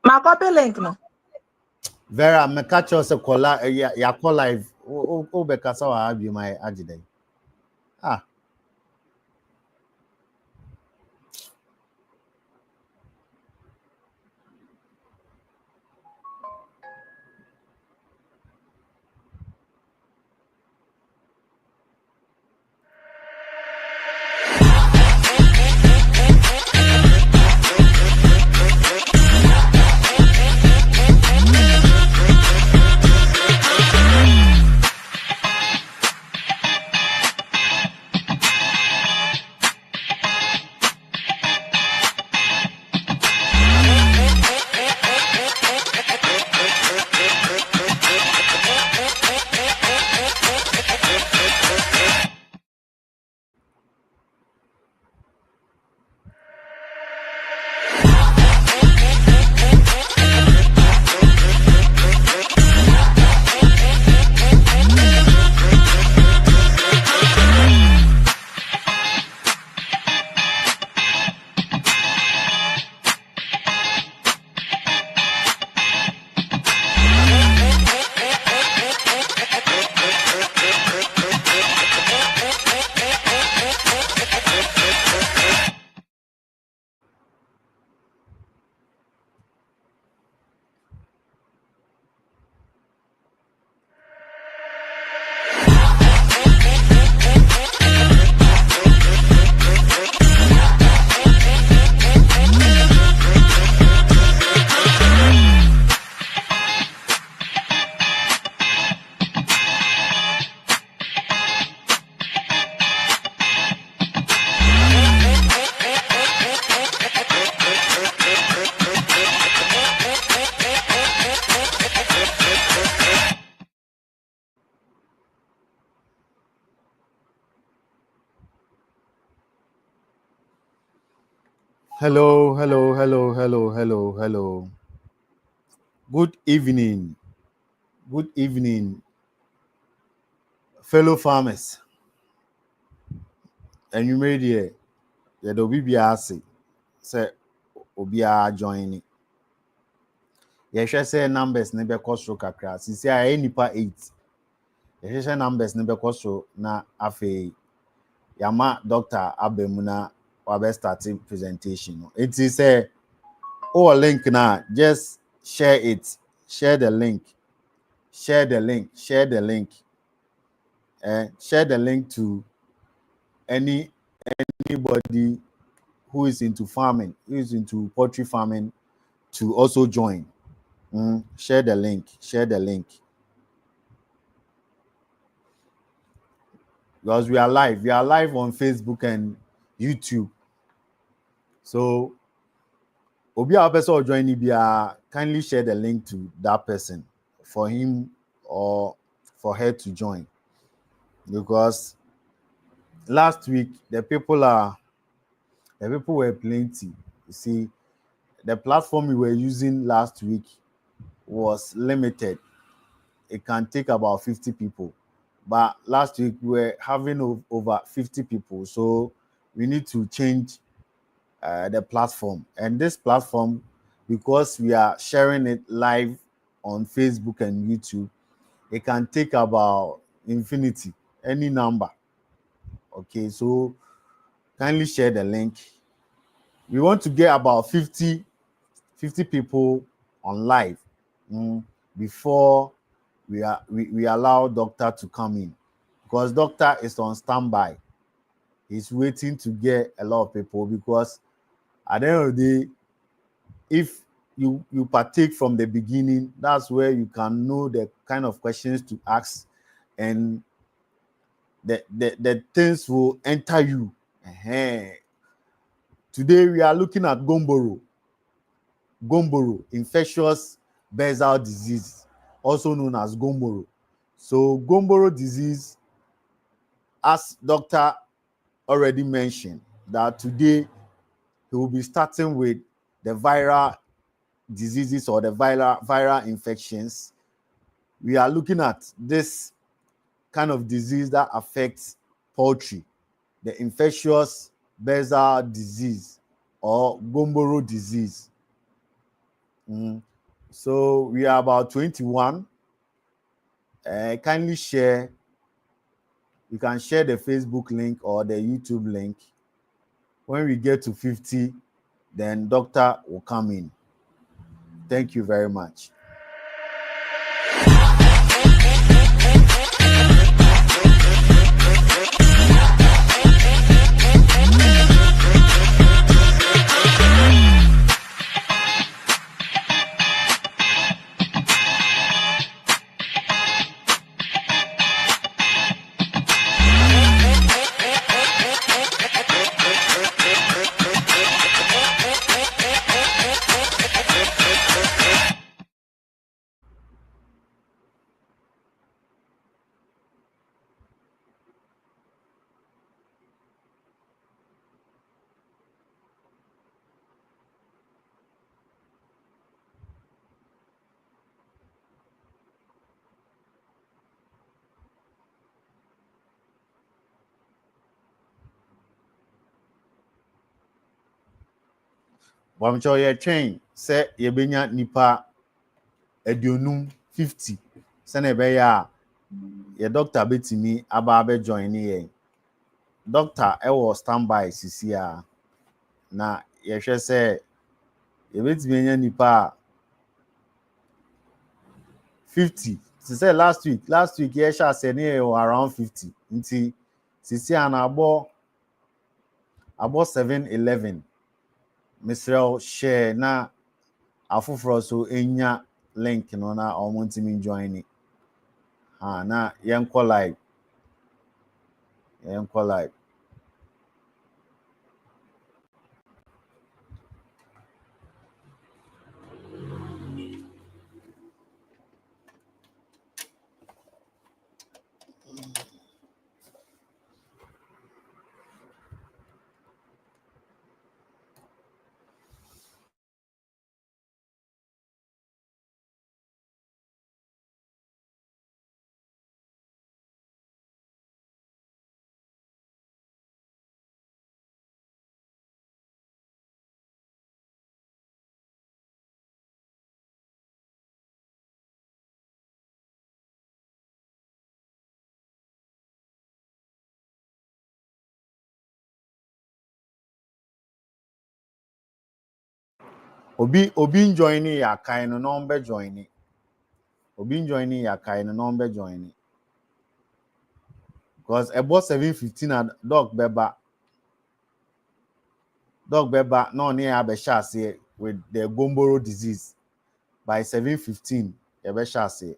My copy link no. Vera, me catch us a call ya call live. O be kasa wa have you my agide. Ah. Hello. Good evening, fellow farmers. And you made here, the BBRC say, Obia joining. Yes, say numbers never cost so kakra. Since I any pa 8. Yes, numbers never cost so na afe. Yama Dr. Abemuna wabe starting presentation. It is a link now. Just share it. Share the link. Share the link to anybody who is into farming, who is into poultry farming, to also join. Share the link. Because we are live on Facebook and YouTube. So Obi a person join Ibia, kindly share the link to that person for him or for her to join. Because last week the people were plenty. You see, the platform we were using last week was limited. It can take about 50 people. But last week we were having over 50 people. So we need to change the platform. And this platform, because we are sharing it live on Facebook and YouTube, it can take about infinity, any number. Okay, so kindly share the link. We want to get about 50 people on live before we allow doctor to come in, because doctor is on standby. He's waiting to get a lot of people, because at the end of the day, if you partake from the beginning, that's where you can know the kind of questions to ask, and the things will enter you. Today we are looking at GUMBORO, infectious basal disease, also known as GUMBORO. So GUMBORO disease, as doctor already mentioned, that today he will be starting with the viral diseases or the viral infections. We are looking at this kind of disease that affects poultry, the infectious basal disease or GUMBORO disease. So we are about 21. Kindly share. You can share the Facebook link or the YouTube link. When we get to 50, then doctor will come in. Thank you very much. Wamcho ye train say yebenya nipa aduonum 50 se na be ya ye doctor betimi aba be join ye doctor e wo standby sisi a na ye hwe se ye betimi enya nipa 50. She said last week ye sha say ne around 50 nti sisi a na abo 711 Mr. share na afoforo so enya link no na omontimi join ni na yenko live obi join ni ya kai no no be join ni obi join ni ya kai no no be join ni because about 7:15 and dog beba no near abeshase with the GUMBORO disease by 7:15 abeshase.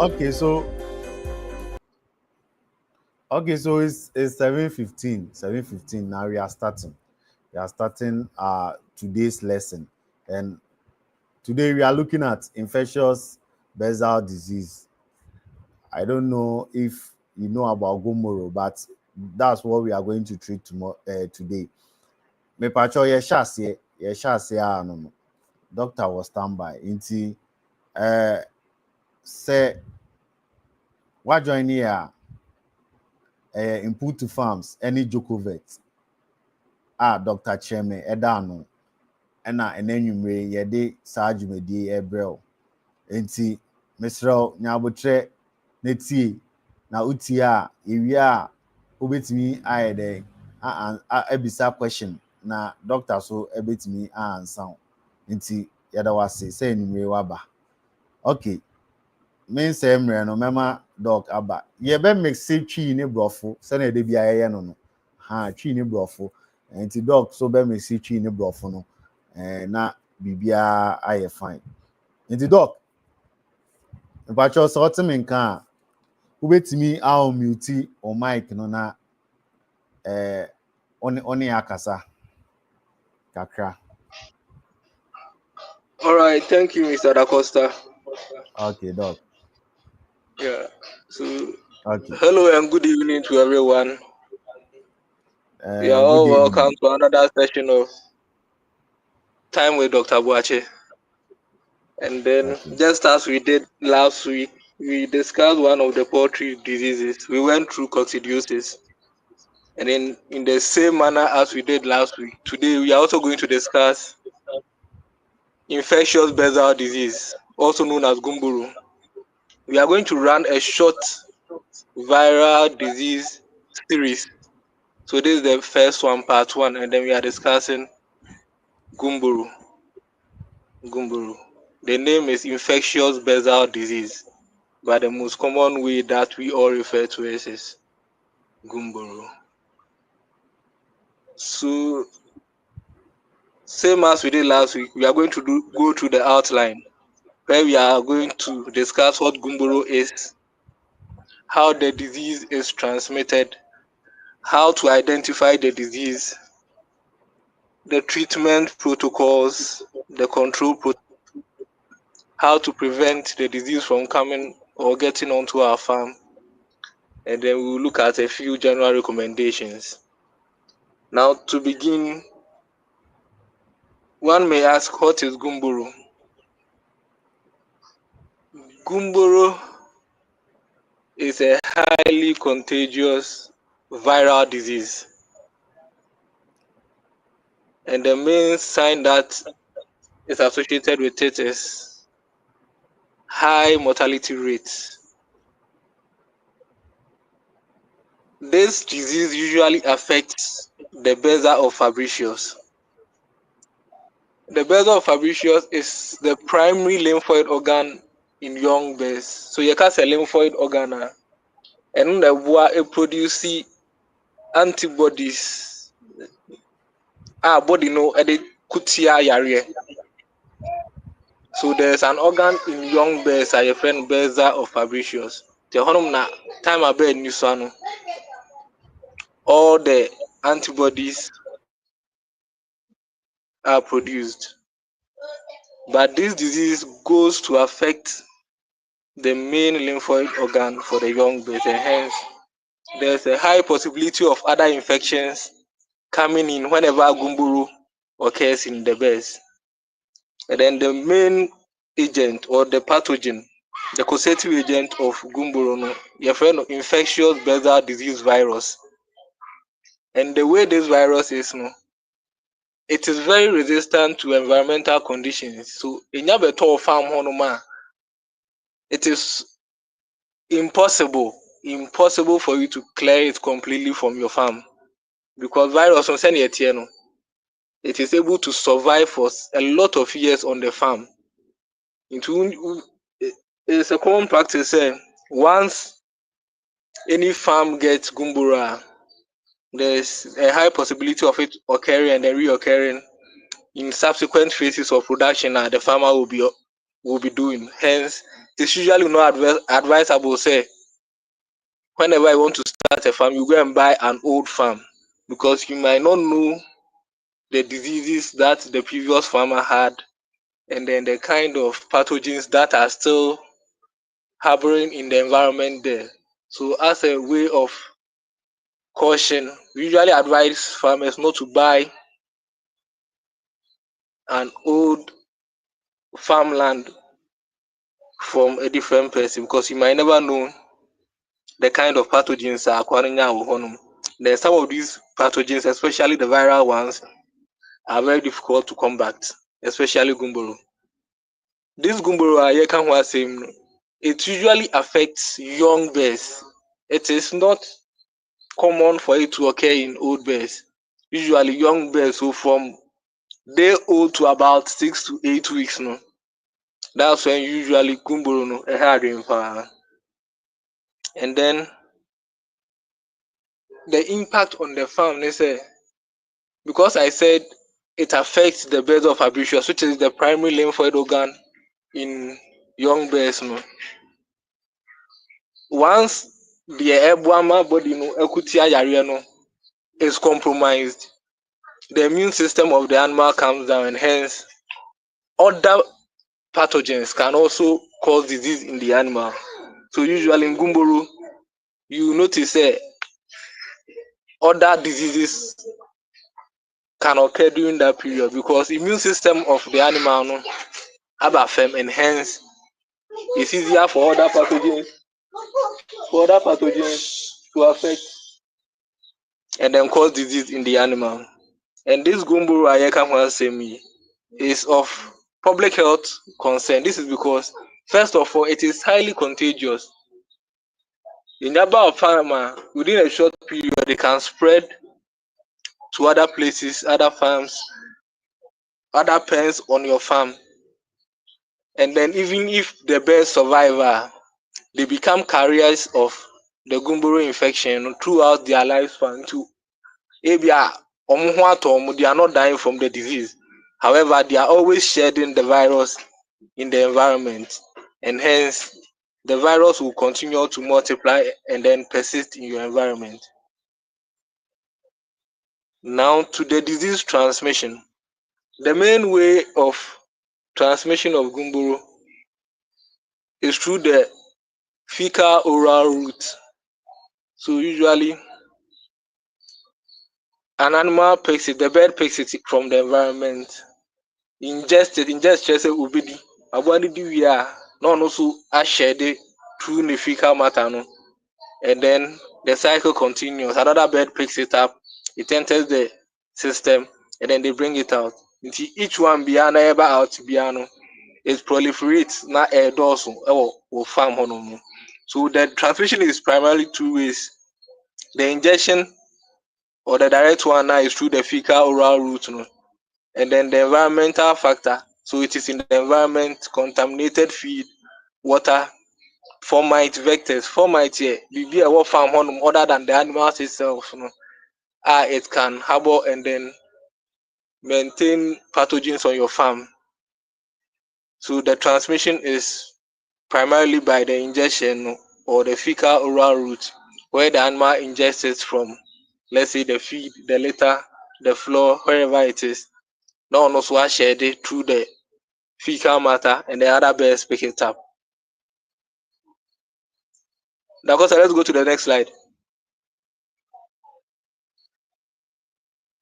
Okay, Okay, so it's 7:15. 7:15. Now we are starting. We are starting today's lesson. And today we are looking at infectious basal disease. I don't know if you know about GUMBORO, but that's what we are going to treat tomorrow today. Me pacho ye shase no no. Doctor was standby. Inti say what join here input to farms any Jokovet Dr. Cheme Edano ɛna ɛna nnwumire yɛde saa dwumadie ɛbrɛ wo nti mesrɛ nyabotrɛ na tie na wotie a ewie a wobɛtumi ayɛ dɛ abisa question na doctor so ɛbɛtumi aansa wo nti yɛda wase sɛ nnwumire waba okay me nsɛ mmerɛ no mɛma doc aba yɛbɛmixe twii ne borɔfo sɛnea ɛde bi ayɛyɛ no no twii ne borɔfo nti doc so bɛmixe twii ne borɔfo no na biribiara ayɛ fine nti doc mpakyɛw sɛ ɔte me nka a wobɛtumi aomute o mic no na ɔne akasa kakra. All right, thank you, Mr. Da Costa. Okay, doc. Yeah. So, okay. Hello and good evening to everyone. You are all Good welcome evening. to another session of Time with Dr. Boache. And then, Okay. just as we did last week, we discussed one of the poultry diseases. We went through coccidiosis. And then, in the same manner as we did last week, today we are also going to discuss infectious basal disease, also known as GUMBORO. We are going to run a short viral disease series. So this is the first one, part one, and then we are discussing GUMBORO. The name is infectious basal disease, but the most common way that we all refer to it is GUMBORO. So, same as we did last week, we are going to go through the outline, where we are going to discuss what GUMBORO is, how the disease is transmitted, how to identify the disease, the treatment protocols, the control how to prevent the disease from coming or getting onto our farm, and then we will look at a few general recommendations. Now, to begin, one may ask, what is GUMBORO? GUMBORO is a highly contagious viral disease, and the main sign that is associated with it is high mortality rates. This disease usually affects the basal of Fabricius. The basal of Fabricius is the primary lymphoid organ in young bears. So you can say lymphoid organ and the boa produce antibodies. Body no ede kutia yare. So there's an organ in young bears a friend basal of Fabricius. The honum na time a bear new all the antibodies are produced. But this disease goes to affect the main lymphoid organ for the young bears, and hence there's a high possibility of other infections coming in whenever GUMBORO occurs in the bears. And then the main agent or the pathogen, the causative agent of GUMBORO, no, your friend of infectious basal disease virus. And the way this virus is, no, it is very resistant to environmental conditions. So in your better farm honoma, it is impossible for you to clear it completely from your farm, because virus on send no, it is able to survive for a lot of years on the farm. It's a common practice. Once any farm gets GUMBORO, there's a high possibility of it occurring and then reoccurring in subsequent phases of production that the farmer will be doing. Hence, it's usually not advisable, say, whenever you want to start a farm, you go and buy an old farm because you might not know the diseases that the previous farmer had and then the kind of pathogens that are still harboring in the environment there. So as a way of caution, we usually advise farmers not to buy an old farmland from a different person because you might never know the kind of pathogens are acquiring. Then some of these pathogens, especially the viral ones, are very difficult to combat, especially gumboro. This gumboro it usually affects young bears. It is not common for it to occur in old bears. Usually young bears, so from day old to about 6 to 8 weeks, no. That's when usually gumboro no and then the impact on the farm, they say, because I said it affects the beds of abrasius, which is the primary lymphoid organ in young bears. No. Once the ebuama body no ekutia yare no is compromised, the immune system of the animal comes down, and hence other pathogens can also cause disease in the animal. So usually in gumboro, you notice other diseases can occur during that period because immune system of the animal no abafem, and hence it's easier for other pathogens to affect and then cause disease in the animal. And this gumboro ayeka is of public health concern. This is because first of all, it is highly contagious. The number of farmers within a short period, they can spread to other places, other farms, other pens on your farm. And then even if the birds survive, they become carriers of the gumboro infection throughout their lifespan too. They are not dying from the disease. However, they are always shedding the virus in the environment, and hence the virus will continue to multiply and then persist in your environment. Now to the disease transmission. The main way of transmission of gumboro is through the fecal oral route. So usually an animal picks it, the bird picks it from the environment, ingest just obedi. Abwani di we are not also shared through the fecal matter, no? And then the cycle continues. Another bird picks it up, it enters the system, and then they bring it out. Until each one be able out piano, it proliferates na air dorsal or farm honor. So the transmission is primarily two ways. The injection or the direct one now is through the fecal oral route, no? And then the environmental factor. So it is in the environment, contaminated feed, water, formite vectors. Formite here, be a what farm honum other than the animals itself, no? It can harbor and then maintain pathogens on your farm. So the transmission is primarily by the ingestion or the fecal oral route, where the animal ingests it from, let's say the feed, the litter, the floor, wherever it is. Now also shared it through the fecal matter, and the other birds pick it up. Now, let's go to the next slide.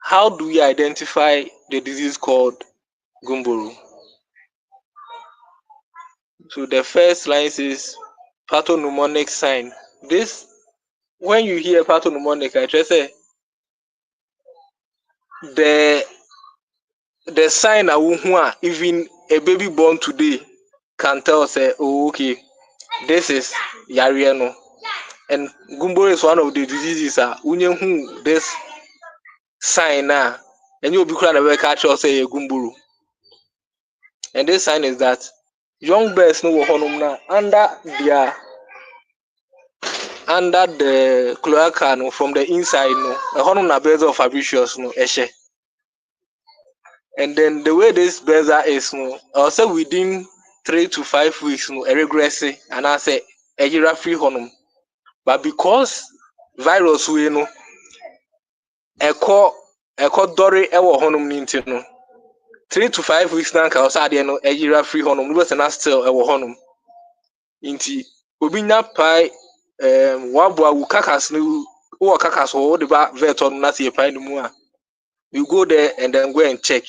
How do we identify the disease called gumboro? So the first line is pathognomonic sign. This, when you hear pathognomonic, I just say the sign even a baby born today can tell say, oh, okay, this is yariano. And gumboro is one of the diseases who this sign and you'll be crying away catch or say gumboro. And this sign is that young birds no now under the cloaca no, from the inside no a honum na birds of abrasius no eshe. And then the way this birds is no, also within 3 to 5 weeks no a regress and I say a giraffe honum. But because virus we no ɛkɔ dɔre ɛwɔ hɔnom ne nti no 3 to 5 weeks na nka ɔsɛ adeɛ no ɛyera free hɔnom no bɛsɛ na still ɛwɔ hɔnom nti obi nya pae waboa wo kakas no wɔ kakas hɔ wode ba vet hɔnom na sɛ yɛpae no mu a you go there and then go and check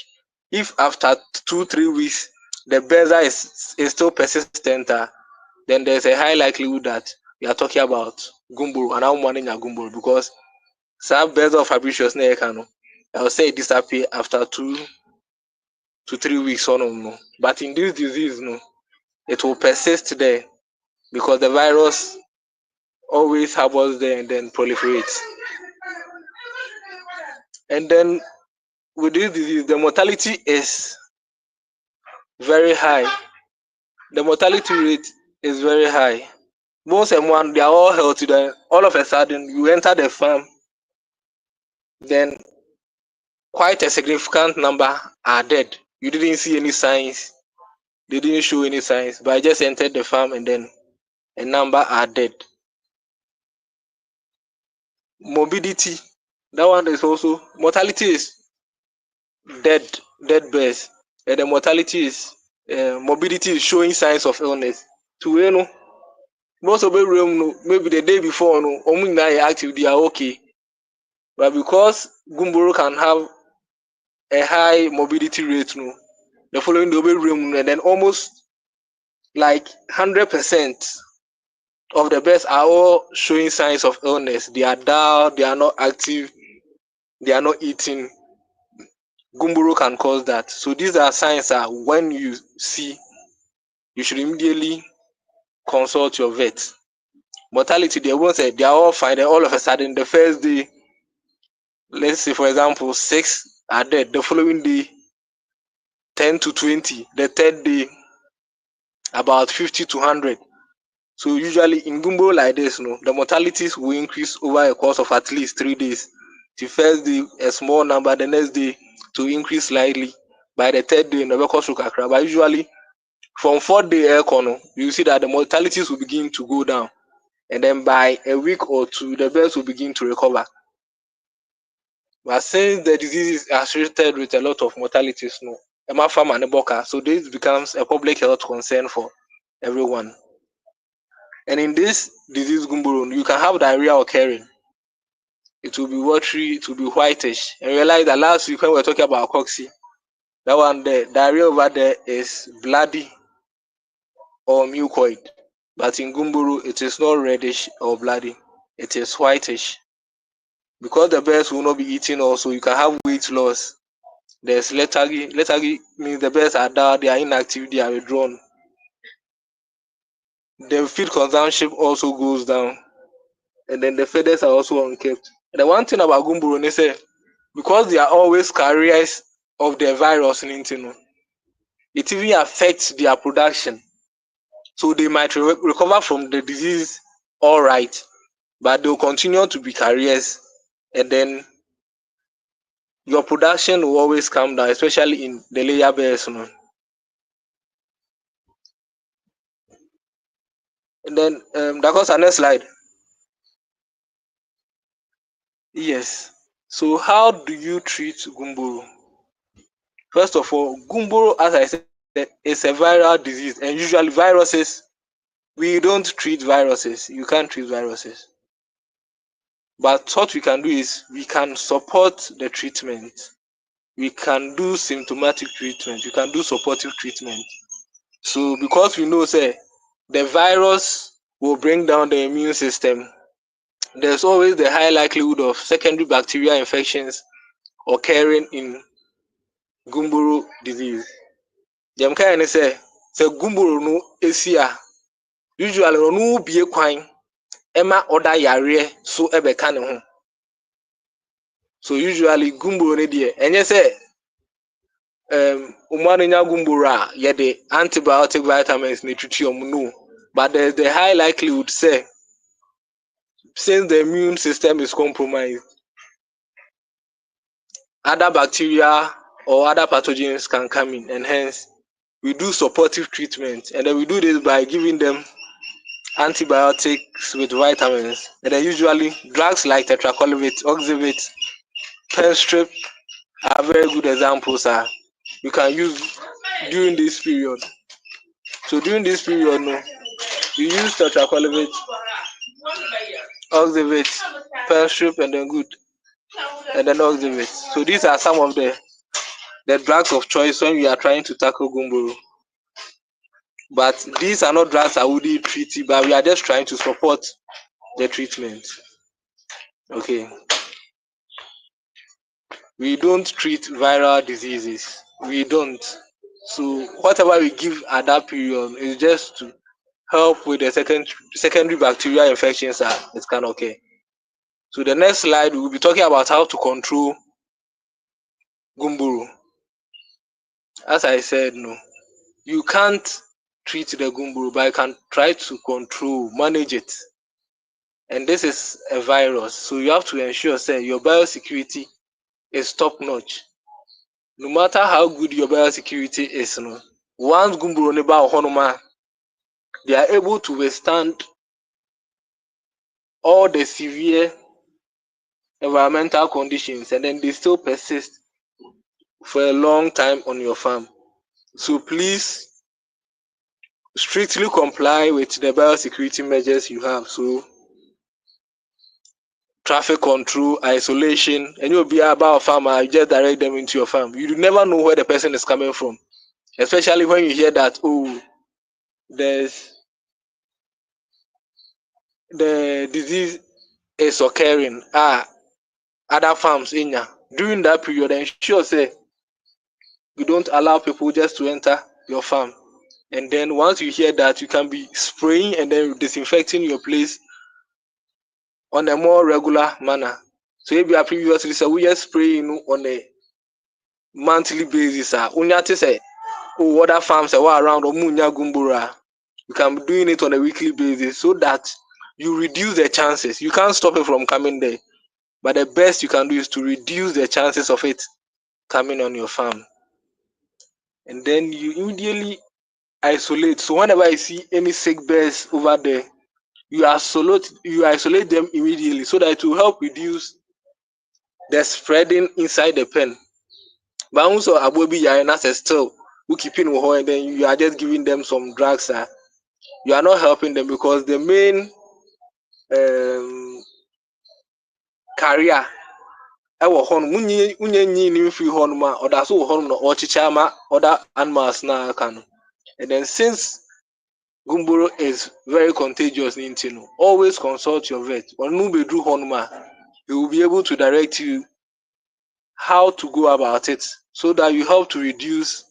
if after 2-3 weeks the benza is still persistent then there's a high likelihood that we are talking about gumboro and how manage gumboro because some benza of fabricius na yɛka no I will say it disappear after 2 to 3 weeks or no. But in this disease, no, it will persist there because the virus always harbors there and then proliferates. And then with this disease, the mortality is very high. The mortality rate is very high. Most of them, they are all healthy. Then all of a sudden, you enter the farm, then quite a significant number are dead. You didn't see any signs. They didn't show any signs, but I just entered the farm and then a number are dead. Morbidity, that one is also mortality is dead births, and the mortality is morbidity is showing signs of illness. To you know, most of the room maybe the day before no, only now active they are okay, but because gumboro can have a high morbidity rate, no, the following the room and then almost like 100% of the births are all showing signs of illness. They are dull, they are not active, they are not eating. Gumboro can cause that. So these are signs when you see, you should immediately consult your vet. Mortality, they won't say they are all fine. Then all of a sudden, the first day, let's say for example, 6 are dead. The following day, 10 to 20. The third day, about 50 to 100. So usually in gumboro like this, no, the mortalities will increase over a course of at least 3 days. The first day, a small number. The next day, to increase slightly. By the third day, never cause kakra. But usually from 4th day air corner, you see that the mortalities will begin to go down. And then by a week or two, the birds will begin to recover. But since the disease is associated with a lot of mortalities, no, so this becomes a public health concern for everyone. And in this disease gumboro, you can have diarrhea occurring. It will be watery, it will be whitish. And realize that last week when we were talking about cocci, that one, the diarrhea over there is bloody or mucoid. But in gumboro, it is not reddish or bloody. It is whitish. Because the birds will not be eating also, you can have weight loss. There's lethargy. Lethargy means the birds are down, they are inactive, they are withdrawn. The feed consumption also goes down. And then the feathers are also unkept. And the one thing about gumboro, they say, because they are always carriers of the virus, it even affects their production. So they might recover from the disease all right, but they'll continue to be carriers, and then your production will always come down, especially in the layer bears. And then that goes our next slide. Yes. So how do you treat gumboro? First of all, gumboro, as I said, is a viral disease, and usually viruses, we don't treat viruses. You can't treat viruses. But what we can do is we can support the treatment. We can do symptomatic treatment. We can do supportive treatment. So because we know, say, the virus will bring down the immune system, there's always the high likelihood of secondary bacterial infections occurring in gumboro disease. Dem kind say gumboro no esia usually no bie kwan ema other yare so ebeka ne ho. So usually gumboro ne de enye say umanu nya gumboro a ye de antibiotic vitamins ne twitwi no, but there's the high likelihood say since the immune system is compromised, other bacteria or other pathogens can come in, and hence we do supportive treatment. And then we do this by giving them antibiotics with vitamins, and then usually drugs like tetracolivate, oxivate, pen strip are very good examples you can use during this period. So during this period, no, you use tetracolivate, oxivate, pen strip, and then good, and then oxivate. So these are some of the drugs of choice when we are trying to tackle gumboro. But these are not drugs that would treat it, but we are just trying to support the treatment. Okay. We don't treat viral diseases. We don't. So whatever we give at that period is just to help with the secondary bacterial infections it can occur. So the next slide we will be talking about how to control gumboro. As I said, no, you can't treat the gumboro, but you can try to control, manage it. And this is a virus, so you have to ensure say your biosecurity is top notch. No matter how good your biosecurity is, no, once gumboro ne ba honoma, they are able to withstand all the severe environmental conditions, and then they still persist for a long time on your farm. So please strictly comply with the biosecurity measures you have. So traffic control, isolation, and you'll be about a farmer, you just direct them into your farm. You never know where the person is coming from, especially when you hear that, oh, there's the disease is occurring. Other farms in ya. During that period, ensure say you don't allow people just to enter your farm. And then once you hear that, you can be spraying and then disinfecting your place on a more regular manner. So if you are previously so we are spraying on a monthly basis, unya say other farms are around or munya gumbura, you can be doing it on a weekly basis so that you reduce the chances. You can't stop it from coming there, but the best you can do is to reduce the chances of it coming on your farm. And then you immediately isolate. So whenever I see any sick birds over there, you isolate them immediately so that it will help reduce the spreading inside the pen. But also abobi ya still who keeping and then you are just giving them some drugs. You are not helping them because the main carrier ɛwɔ hɔ no munye nyi ni free hɔ no ma ɔda so wɔ hɔ no na ɔkyekyɛ ama other animals na aka no. And then since gumboro is very contagious, always consult your vet. Ɔno bedru hɔ no ma, he will be able to direct you how to go about it so that you help to reduce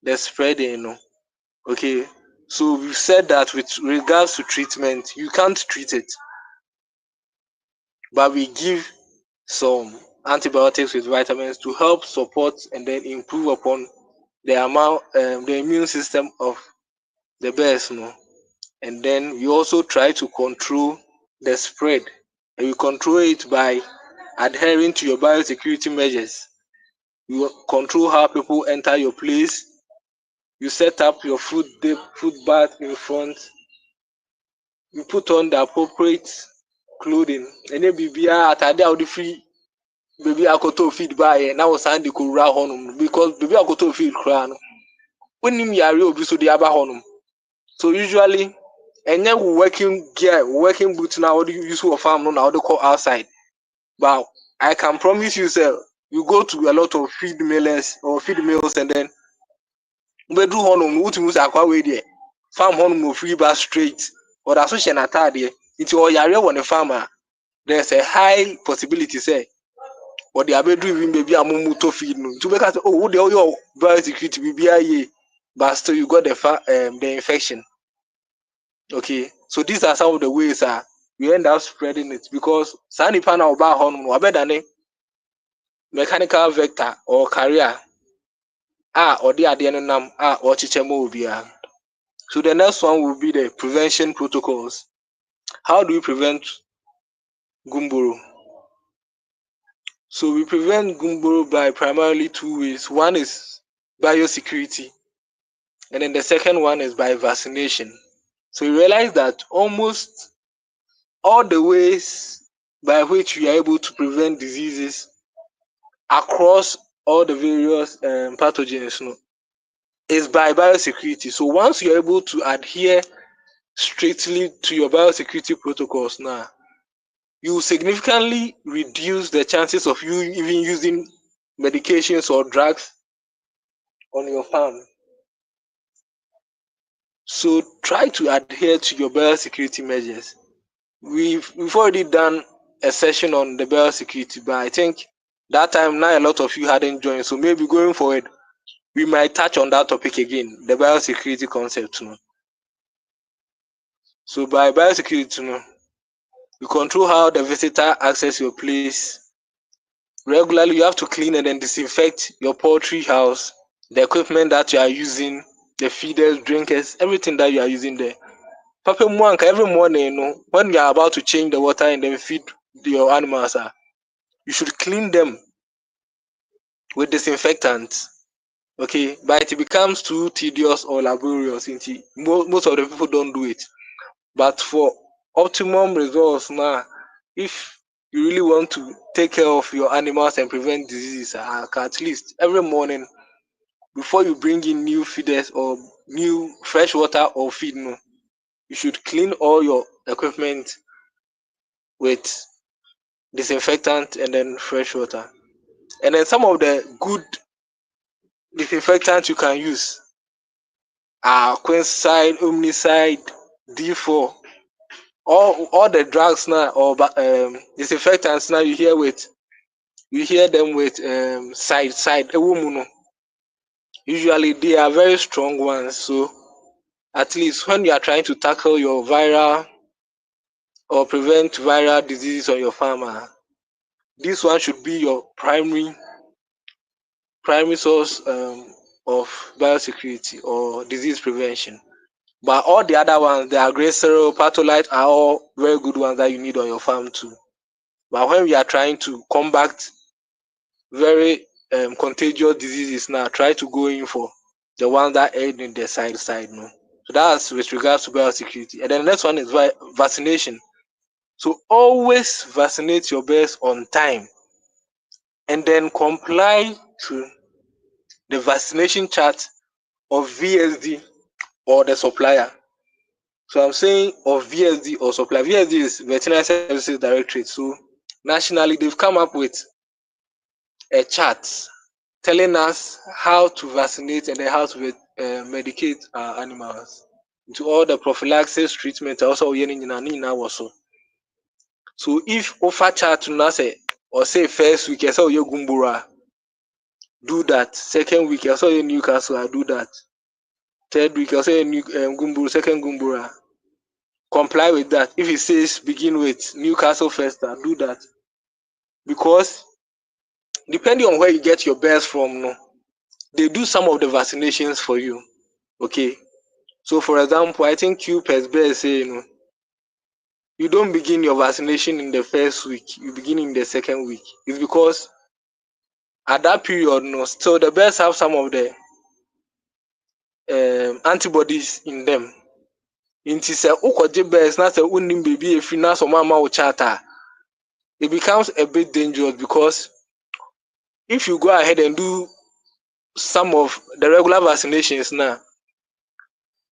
the spreading. Okay, so we've said that with regards to treatment, you can't treat it, but we give some antibiotics with vitamins to help support and then improve upon the amount, the immune system of the birds. And then we also try to control the spread, and you control it by adhering to your biosecurity measures. You control how people enter your place. You set up your food bath in front. You put on the appropriate clothing. And then atade a wode free baby akoto feed by na wo san de kowura honum because baby akoto feed kra no. Onim yare obi so de aba honum. So usually enye working gear, working boots now what you use for farm no now they call outside. But I can promise you, sir, you go to a lot of feed millers or feed mills and then bedru honum uti say akwa we there. Farm honum no free bar straight or that's so shen atade. It's all yare on the farmer. There's a high possibility say or the abedru even baby amumu to feed no. To make us oh the your biosecurity be but still you got the infection. Okay, so these are some of the ways we end up spreading it because sani pana oba honum no better than mechanical vector or carrier or the ade nam or chichemo obia. So the next one will be the prevention protocols. How do we prevent gumboro? So we prevent gumboro by primarily two ways. One is biosecurity, and then the second one is by vaccination. So you realize that almost all the ways by which we are able to prevent diseases across all the various pathogens, is by biosecurity. So once you're able to adhere strictly to your biosecurity protocols now, you significantly reduce the chances of you even using medications or drugs on your farm. So try to adhere to your biosecurity measures. We've already done a session on the biosecurity, but I think that time now a lot of you hadn't joined. So maybe going forward, we might touch on that topic again, the biosecurity concept. So by biosecurity, you control how the visitor access your place. Regularly, you have to clean and then disinfect your poultry house, the equipment that you are using, the feeders, drinkers, everything that you are using there. Papa Mwanka, every morning, when you are about to change the water and then feed your animals, you should clean them with disinfectant. Okay, but it becomes too tedious or laborious. Most of the people don't do it. But for optimum results now, if you really want to take care of your animals and prevent diseases, at least every morning before you bring in new feeders or new fresh water or feed, you should clean all your equipment with disinfectant and then fresh water. And then some of the good disinfectants you can use are quinside, omnicide, D4. All the drugs now or disinfectants now you hear them with side usually they are very strong ones. So at least when you are trying to tackle your viral or prevent viral diseases on your farmer, this one should be your primary source of biosecurity or disease prevention. But all the other ones, the aggressor, patholite, are all very good ones that you need on your farm too. But when we are trying to combat very contagious diseases now, try to go in for the ones that aid in the side. No. So that's with regards to biosecurity. And then the next one is vaccination. So always vaccinate your birds on time and then comply to the vaccination chart of VSD or the supplier. So I'm saying of VSD or supplier. VSD is Veterinary Services Directorate. So nationally, they've come up with a chart telling us how to vaccinate and then how to medicate our animals. To all the prophylaxis treatment also also. So if offer chart now say or say first week I saw your GUMBORO, do that. Second week I saw your Newcastle, I do that. Third week I saw your new GUMBORO, second GUMBORO. Comply with that. If it says begin with Newcastle first, I do that. Because depending on where you get your birds from, they do some of the vaccinations for you. Okay. So for example, I think QPS bears say, you don't begin your vaccination in the first week, you begin in the second week. It's because at that period, still the bears have some of the antibodies in them. Nti sɛ wokɔgye bears na sɛ wonnim baabi ɛfiri na sɛ ɔmama wo chart a, it becomes a bit dangerous because if you go ahead and do some of the regular vaccinations now,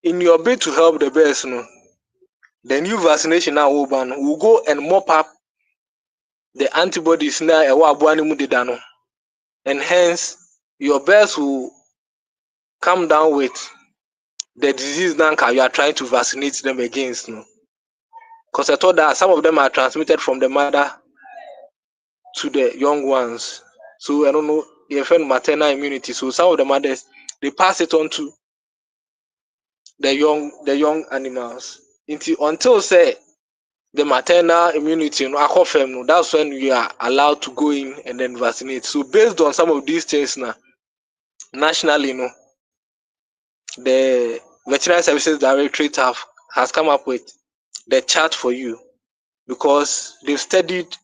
in your bid to help the bears, the new vaccination now will go and mop up the antibodies now and hence your bears will come down with the disease now you are trying to vaccinate them against. Because I thought that some of them are transmitted from the mother to the young ones. So I don't know if maternal immunity. So some of the mothers they pass it on to the young animals. Until say the maternal immunity, that's when you are allowed to go in and then vaccinate. So based on some of these things now, nationally, the Veterinary Services Directorate has come up with the chart for you because they've studied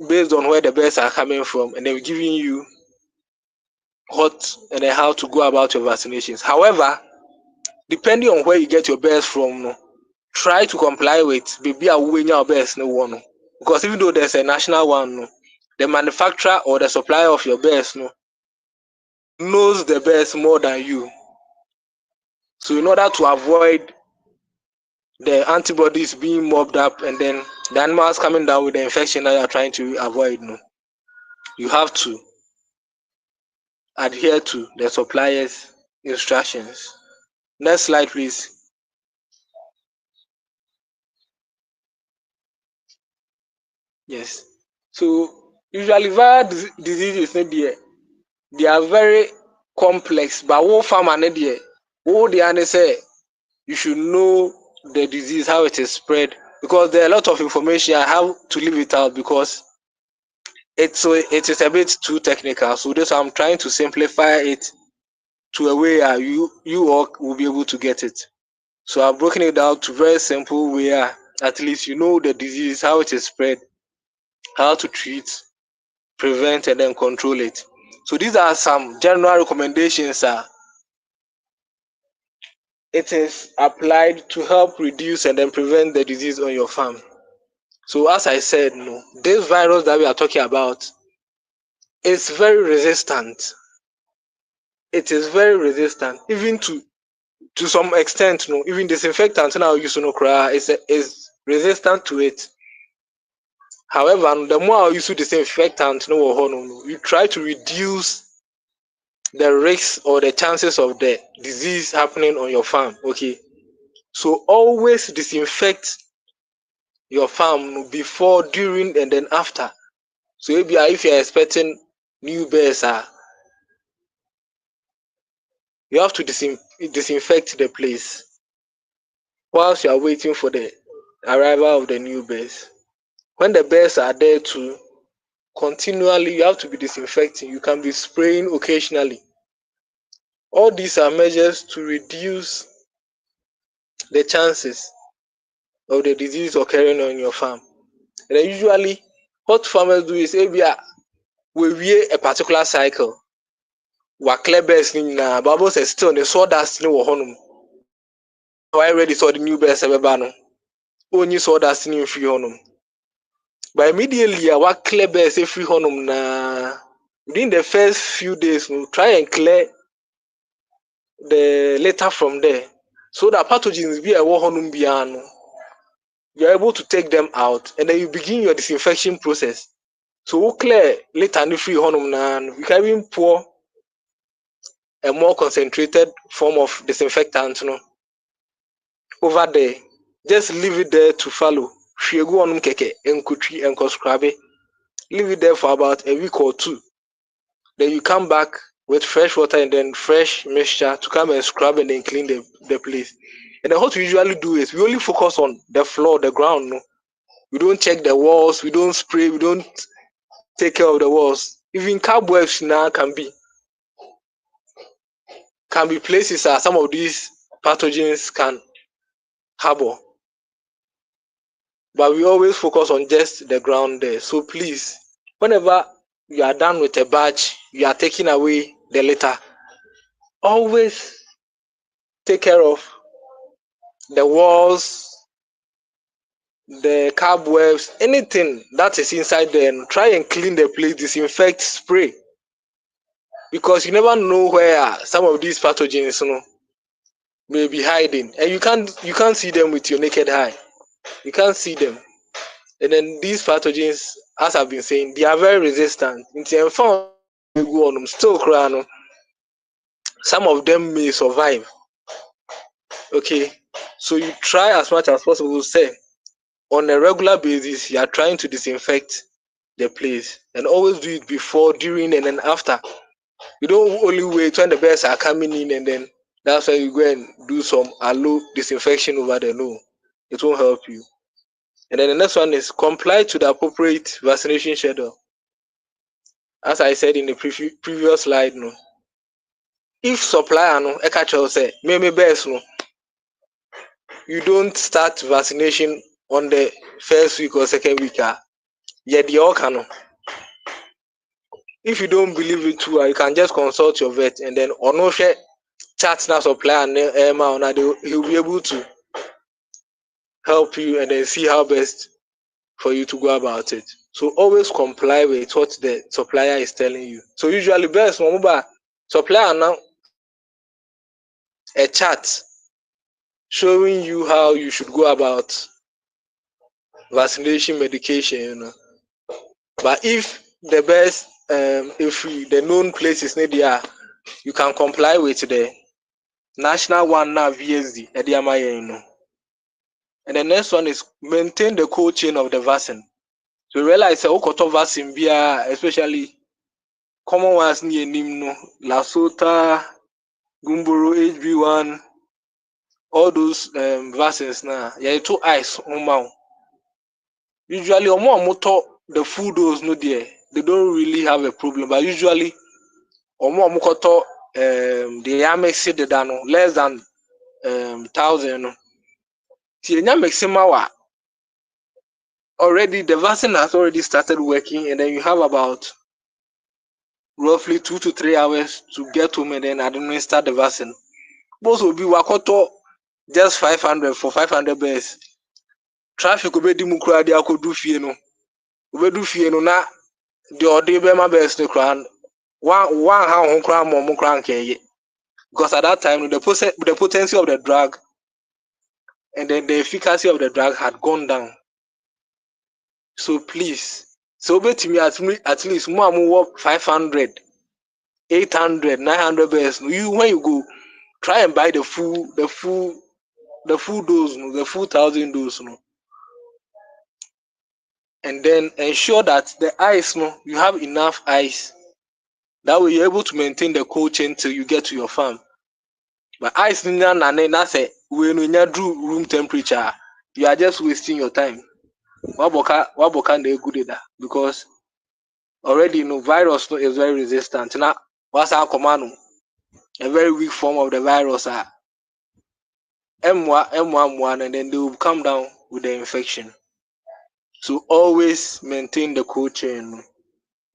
based on where the birds are coming from and they're giving you what and how to go about your vaccinations. However, depending on where you get your birds from, no, try to comply with baby away your birds no one. Because even though there's a national one, no, the manufacturer or the supplier of your birds no knows the birds more than you. So in order to avoid the antibodies being mobbed up and then the animals coming down with the infection that you are trying to avoid, no, you have to adhere to the supplier's instructions. Next slide, please. Yes. So usually viral diseases, they are very complex, but what farmer what they say you should know the disease, how it is spread, because there are a lot of information. I have to leave it out because it is a bit too technical. So this I'm trying to simplify it to a way you all will be able to get it. So I've broken it down to very simple where at least you know the disease, how it is spread, how to treat, prevent, and then control it. So these are some general recommendations. It is applied to help reduce and then prevent the disease on your farm. So as I said, no, this virus that we are talking about is very resistant. It is very resistant, even to some extent. No, even disinfectant now use no cry is resistant to it. However, the more you use disinfectant, no, you try to reduce the risks or the chances of the disease happening on your farm. Okay, so always disinfect your farm before, during, and then after. So maybe if you're expecting new bears, you have to disinfect the place whilst you are waiting for the arrival of the new bears. When the bears are there too, continually you have to be disinfecting. You can be spraying occasionally. All these are measures to reduce the chances of the disease occurring on your farm. And then usually what farmers do is maybe we wear a particular cycle. We clear bears na Bible says still the sawdust no wɔ why already saw the new bears ebeba no. Only sawdust no free honum. But immediately we clear bears free honum na within the first few days we try and clear the litter from there so that pathogens be a honum biano. You're able to take them out and then you begin your disinfection process. So we clear litter no free honum na you can even pour a more concentrated form of disinfectant over there. Just leave it there to follow. Keke and scrub it. Leave it there for about a week or two. Then you come back with fresh water and then fresh mixture to come and scrub and then clean the place. And then what we usually do is we only focus on the floor, the ground. No? We don't check the walls, we don't spray, we don't take care of the walls. Even cobwebs now can be places that some of these pathogens can harbor. But we always focus on just the ground there. So please, whenever you are done with a batch, you are taking away the litter, always take care of the walls, the cobwebs, anything that is inside there, and try and clean the place, disinfect, spray. Because you never know where some of these pathogens may be hiding. And you can't see them with your naked eye. You can't see them. And then these pathogens, as I've been saying, they are very resistant. Still, some of them may survive. Okay, so you try as much as possible. Say on a regular basis, you are trying to disinfect the place, and always do it before, during, and then after. You don't only wait when the bears are coming in, and then that's why you go and do some allow disinfection over there. No, it won't help you. And then the next one is comply to the appropriate vaccination schedule. As I said in the previous slide, no. If supplier say maybe bears you don't start vaccination on the first week or second week, if you don't believe it too, you can just consult your vet and then chat now supply and now he'll be able to help you and then see how best for you to go about it. So always comply with what the supplier is telling you. So usually best mobile supplier now a chart showing you how you should go about vaccination medication, you know. But if the best if the known places near there, you can comply with the national one now VSD, you know. And the next one is maintain the cold chain of the vaccine. So realize Okoto vaccine via especially common ones near Nimno, Lasota, Gumboro, HB1, all those vaccines now. Yeah, two eyes on mount. Usually, omo the food dose no there, they don't really have a problem. But usually, omo koto they are mixing the dano less than 1,000. No. Tienya maxima already the vaccine has already started working, and then you have about roughly 2 to 3 hours to get home and then administer the vaccine. Most will be wakoto just 500 for 500 bears. Traffic will be dimukra dia kodu fie no. Obedu fie no na the ode be ma bears no kran. One how hon kran mo kran kenye. Because at that time the potency of the drug and then the efficacy of the drug had gone down. So please, so bet me at least more work 500, 800, 900 bears. You when you go try and buy the full dose, the full 1,000 dose, and then ensure that the ice, you have enough ice. That way you're able to maintain the cold chain till you get to your farm. But ice, that's it. When you do room temperature, you are just wasting your time. Waboka they good at that because already virus is very resistant. Now, what's our command? A very weak form of the virus are M1, and then they will come down with the infection. So always maintain the cold chain.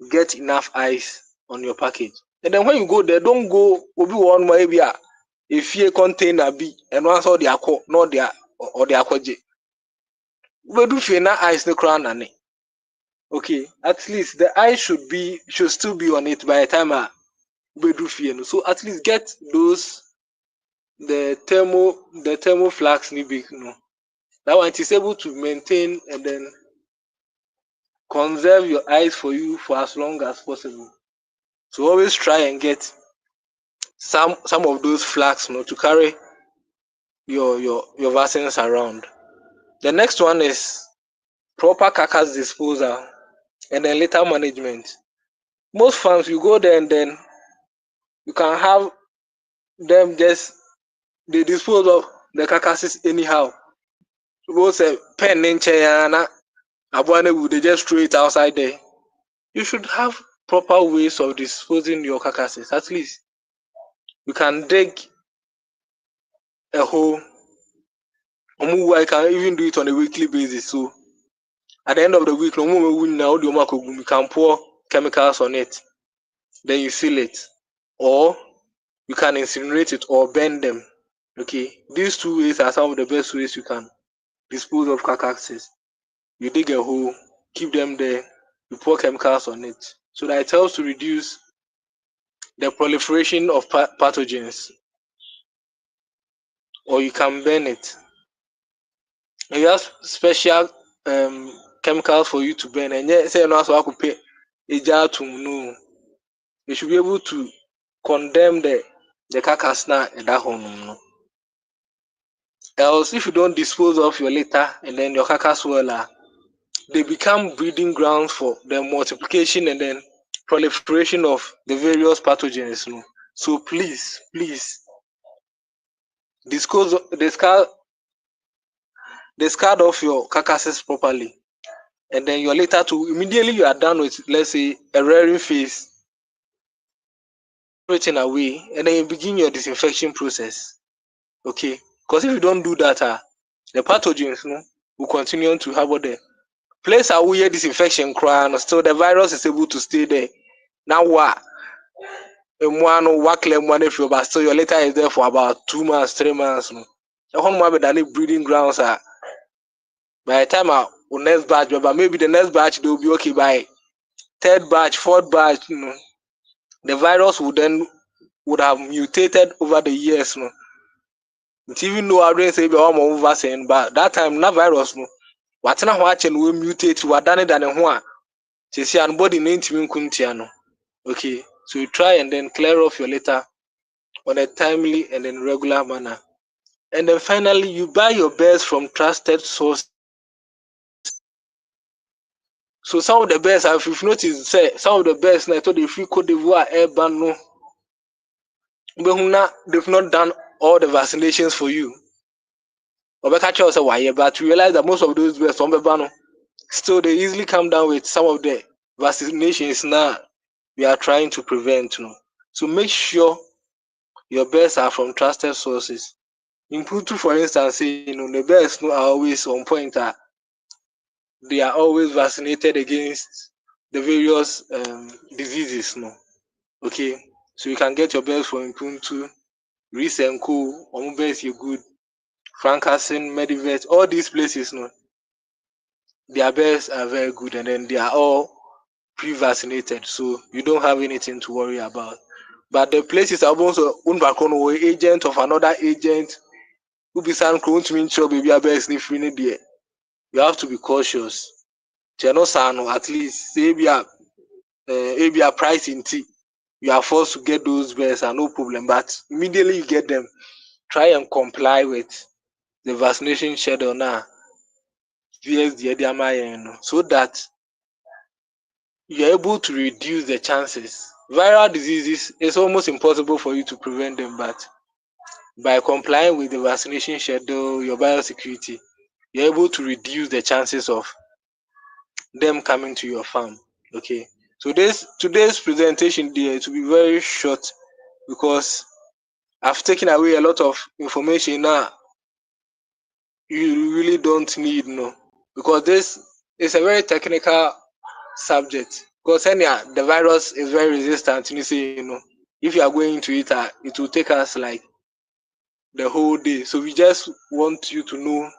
Get enough ice on your package. And then when you go there, don't go obi one maybe if you container be and once all the aqua, not their or the aquaje. We do fear na ice the crown and okay, at least the ice should still be on it by the time we do fear. So at least get those the thermoflax ni big that one is able to maintain and then conserve your ice for you for as long as possible. So always try and get some of those flags to carry your vaccines around. The next one is proper carcass disposal and then litter management. Most farms you go there and then you can have them just they dispose of the carcasses anyhow. Suppose a pen in China, they just throw it outside there. You should have proper ways of disposing your carcasses. At least you can dig a hole. I can even do it on a weekly basis. So at the end of the week, you can pour chemicals on it. Then you seal it. Or you can incinerate it or burn them. Okay. These two ways are some of the best ways you can dispose of carcasses. You dig a hole, keep them there, you pour chemicals on it. So that it helps to reduce the proliferation of pathogens. Or you can burn it. And you have special chemicals for you to burn. And yet, say no, so I could pay a jar to no. You should be able to condemn the carcass now in that home. No. Else, if you don't dispose of your litter and then your carcass well, they become breeding grounds for the multiplication and then proliferation of the various pathogens. No. So please discard off your carcasses properly. And then your litter to immediately you are done with, let's say, a rearing phase, everything away, and then you begin your disinfection process. Okay, because if you don't do that, the pathogens will continue to have the place away disinfection crown, still the virus is able to stay there. Now what? Emwano wakle mwane fio, but still your litter is there for about 2 months, 3 months. No, the whole one with breeding grounds are by the time next batch, but maybe the next batch they will be okay by third batch, fourth batch. You know, the virus would have mutated over the years. No, even though I didn't say be almost vaccine, but that time na virus no. What na watch and we mutate what done it than a one. See, and body name kuntiano. Okay, so you try and then clear off your litter on a timely and then regular manner. And then finally, you buy your birds from trusted sources. So some of the birds, if you've noticed, say some of the birds, I told you if you could devour urban no, they've not done all the vaccinations for you. But you realize that most of those birds, still they easily come down with some of the vaccinations now we are trying to prevent. You know. So make sure your birds are from trusted sources. In Poultry, for instance, the birds are always on point. They are always vaccinated against the various diseases. No, okay. So you can get your birds from Poultry, Reese and Co. Omubes, you good, Francasin, Medivet, all these places. No, their birds are very good, and then they are all pre-vaccinated, so you don't have anything to worry about. But the places are also owned by an agent of another agent who be sent to mean sure baby a bear sniffing there. You have to be cautious. Cheno at least say be a price in tea. You are forced to get those bears and no problem. But immediately you get them, try and comply with the vaccination schedule now. So that you're able to reduce the chances. Viral diseases, it's almost impossible for you to prevent them, but by complying with the vaccination schedule, your biosecurity, you're able to reduce the chances of them coming to your farm. Okay. So today's presentation there to be very short because I've taken away a lot of information now you really don't need no because this is a very technical subject because anyhow the virus is very resistant and you say if you are going to it it will take us like the whole day, so we just want you to know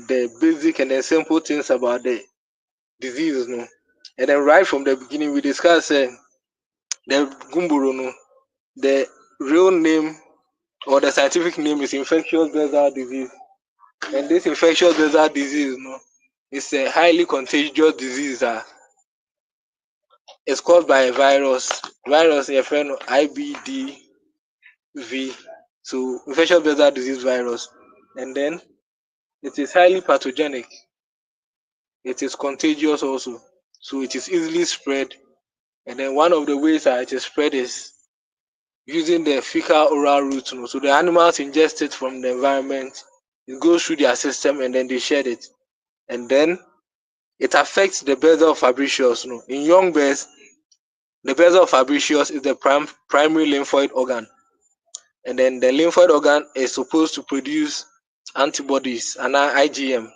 the basic and the simple things about the disease no, and then right from the beginning we discussed the gumboro no, the real name or the scientific name is infectious basal disease, and this infectious basal disease no, is a highly contagious disease it's caused by a virus your friend IBD so infectious basal disease virus, and then it is highly pathogenic, it is contagious also, so it is easily spread, and then one of the ways that it is spread is using the fecal oral route. So the animals ingest it from the environment, it goes through their system and then they shed it, and then it affects the basal fabricius. In young bears, the basal fabricius is the primary lymphoid organ, and then the lymphoid organ is supposed to produce antibodies and IgM,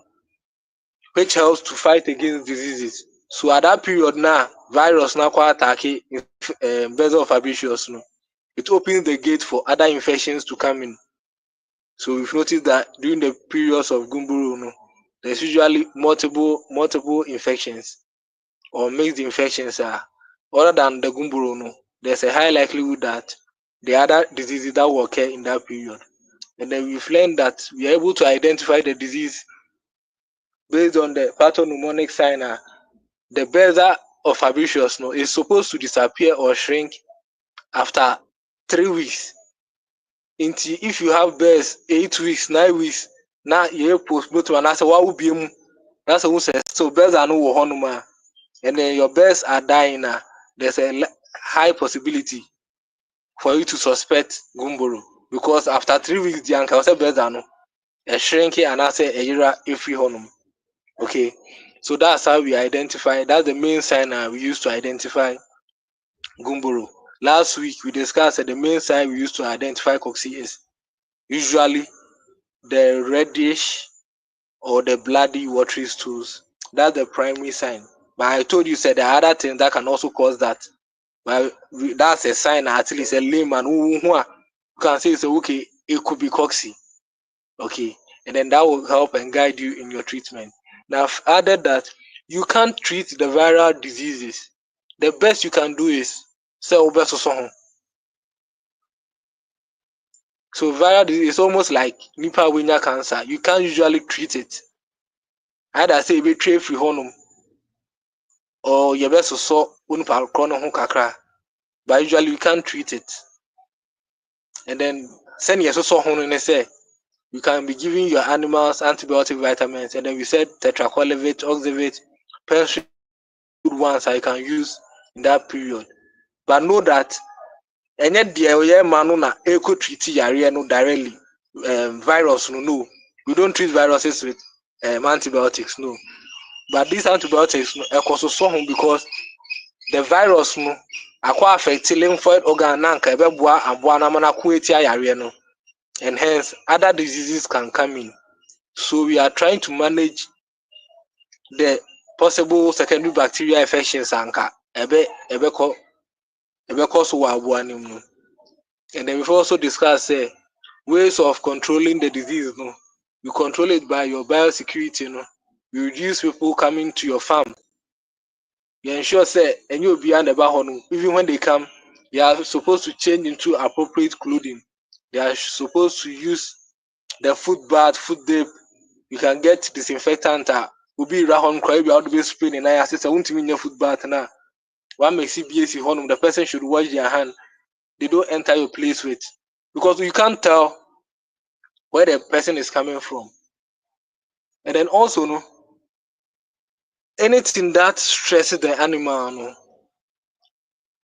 which helps to fight against diseases. So at that period now, virus now quite attack basal fabricius. It opens the gate for other infections to come in. So we've noticed that during the periods of gumboro, there's usually multiple infections or mixed infections. Other than the gumboro, there's a high likelihood that the other diseases that will occur in that period. And then we've learned that we are able to identify the disease based on the pathognomonic sign. The basal of fabricius is supposed to disappear or shrink after 3 weeks. If you have bears 8 weeks, 9 weeks, now you postmortem and I say what will be that's who says so bears are no honoma, and then your bears are dying now. There's a high possibility for you to suspect gumboro because after 3 weeks the uncle say bears are no a shrinking and I say a year every honum. Okay, so that's how we identify. That's the main sign we use to identify gumboro. Last week we discussed that the main sign we use to identify cocci is usually the reddish or the bloody watery stools. That's the primary sign. But I told you said there are other things that can also cause that. but that's a sign at least a layman who can say, so okay, it could be cocci. Okay, and then that will help and guide you in your treatment. Now, I've added that you can't treat the viral diseases. The best you can do is cell besoso. So viral disease is almost like nipa winya cancer. You can't usually treat it. Either say be tray free honum or your best so unipa chrono kakra. But usually you can't treat it. And then send your so honum say you can be giving your animals antibiotic vitamins, and then we said tetraquolivate, oxivate, good ones I can use in that period. But know that any dear man na eco treat yare no directly. Virus no. We don't treat viruses with antibiotics, no. But these antibiotics no home because the virus no akwa affect lymphoid organ na nka ebeboa aboa na mana ko eti yare no, and hence other diseases can come in. So we are trying to manage the possible secondary bacterial infections anka ebe cause no. And then we've also discussed ways of controlling the disease. No, you control it by your biosecurity. No, you reduce people coming to your farm. You ensure and you'll be under no. Even when they come, they are supposed to change into appropriate clothing. They are supposed to use the foot bath, foot dip. You can get disinfectant. Will be rahon cry out to be spraying and I assist. I won't mean your foot bath now. What makes CBAC honum? The person should wash their hand. They don't enter your place with, because you can't tell where the person is coming from. And then also, no, anything that stresses the animal no,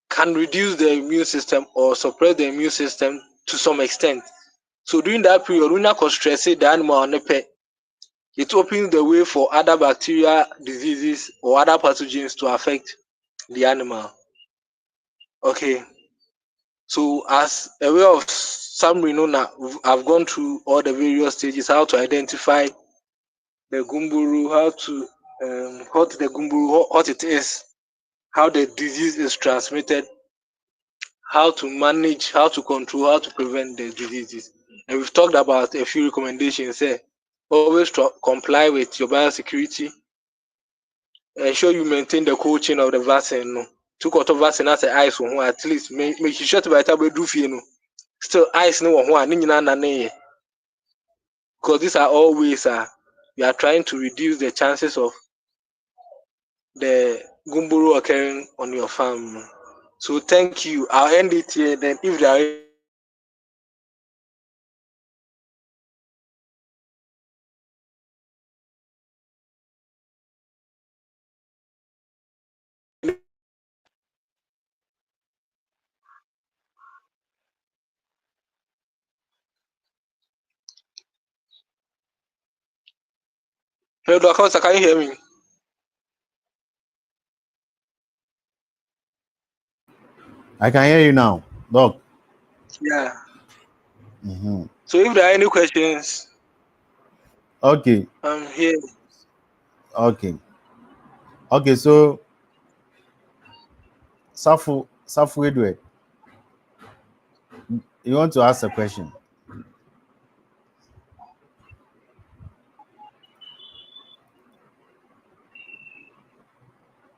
can reduce the immune system or suppress the immune system to some extent. So during that period, when you stress the animal on the pet, it opens the way for other bacteria diseases or other pathogens to affect the animal. Okay. So as a way of summary, I've gone through all the various stages, how to identify the GUMBORO, how to what the GUMBORO, what it is, how the disease is transmitted, how to manage, how to control, how to prevent the diseases. And we've talked about a few recommendations here. Always comply with your biosecurity. Ensure you maintain the cold chain of the vaccine. No. To cut off vaccine as a ice one, at least make sure to buy tablet do no. Still ice no one, because these are all ways we are trying to reduce the chances of the GUMBORO occurring on your farm. So thank you. I'll end it here. Then if there are hello, Dr. Can you hear me? I can hear you now, Doc. Yeah. Mm-hmm. So if there are any questions, Okay. I'm here. Okay. Okay. So, Safu Edward, you want to ask a question?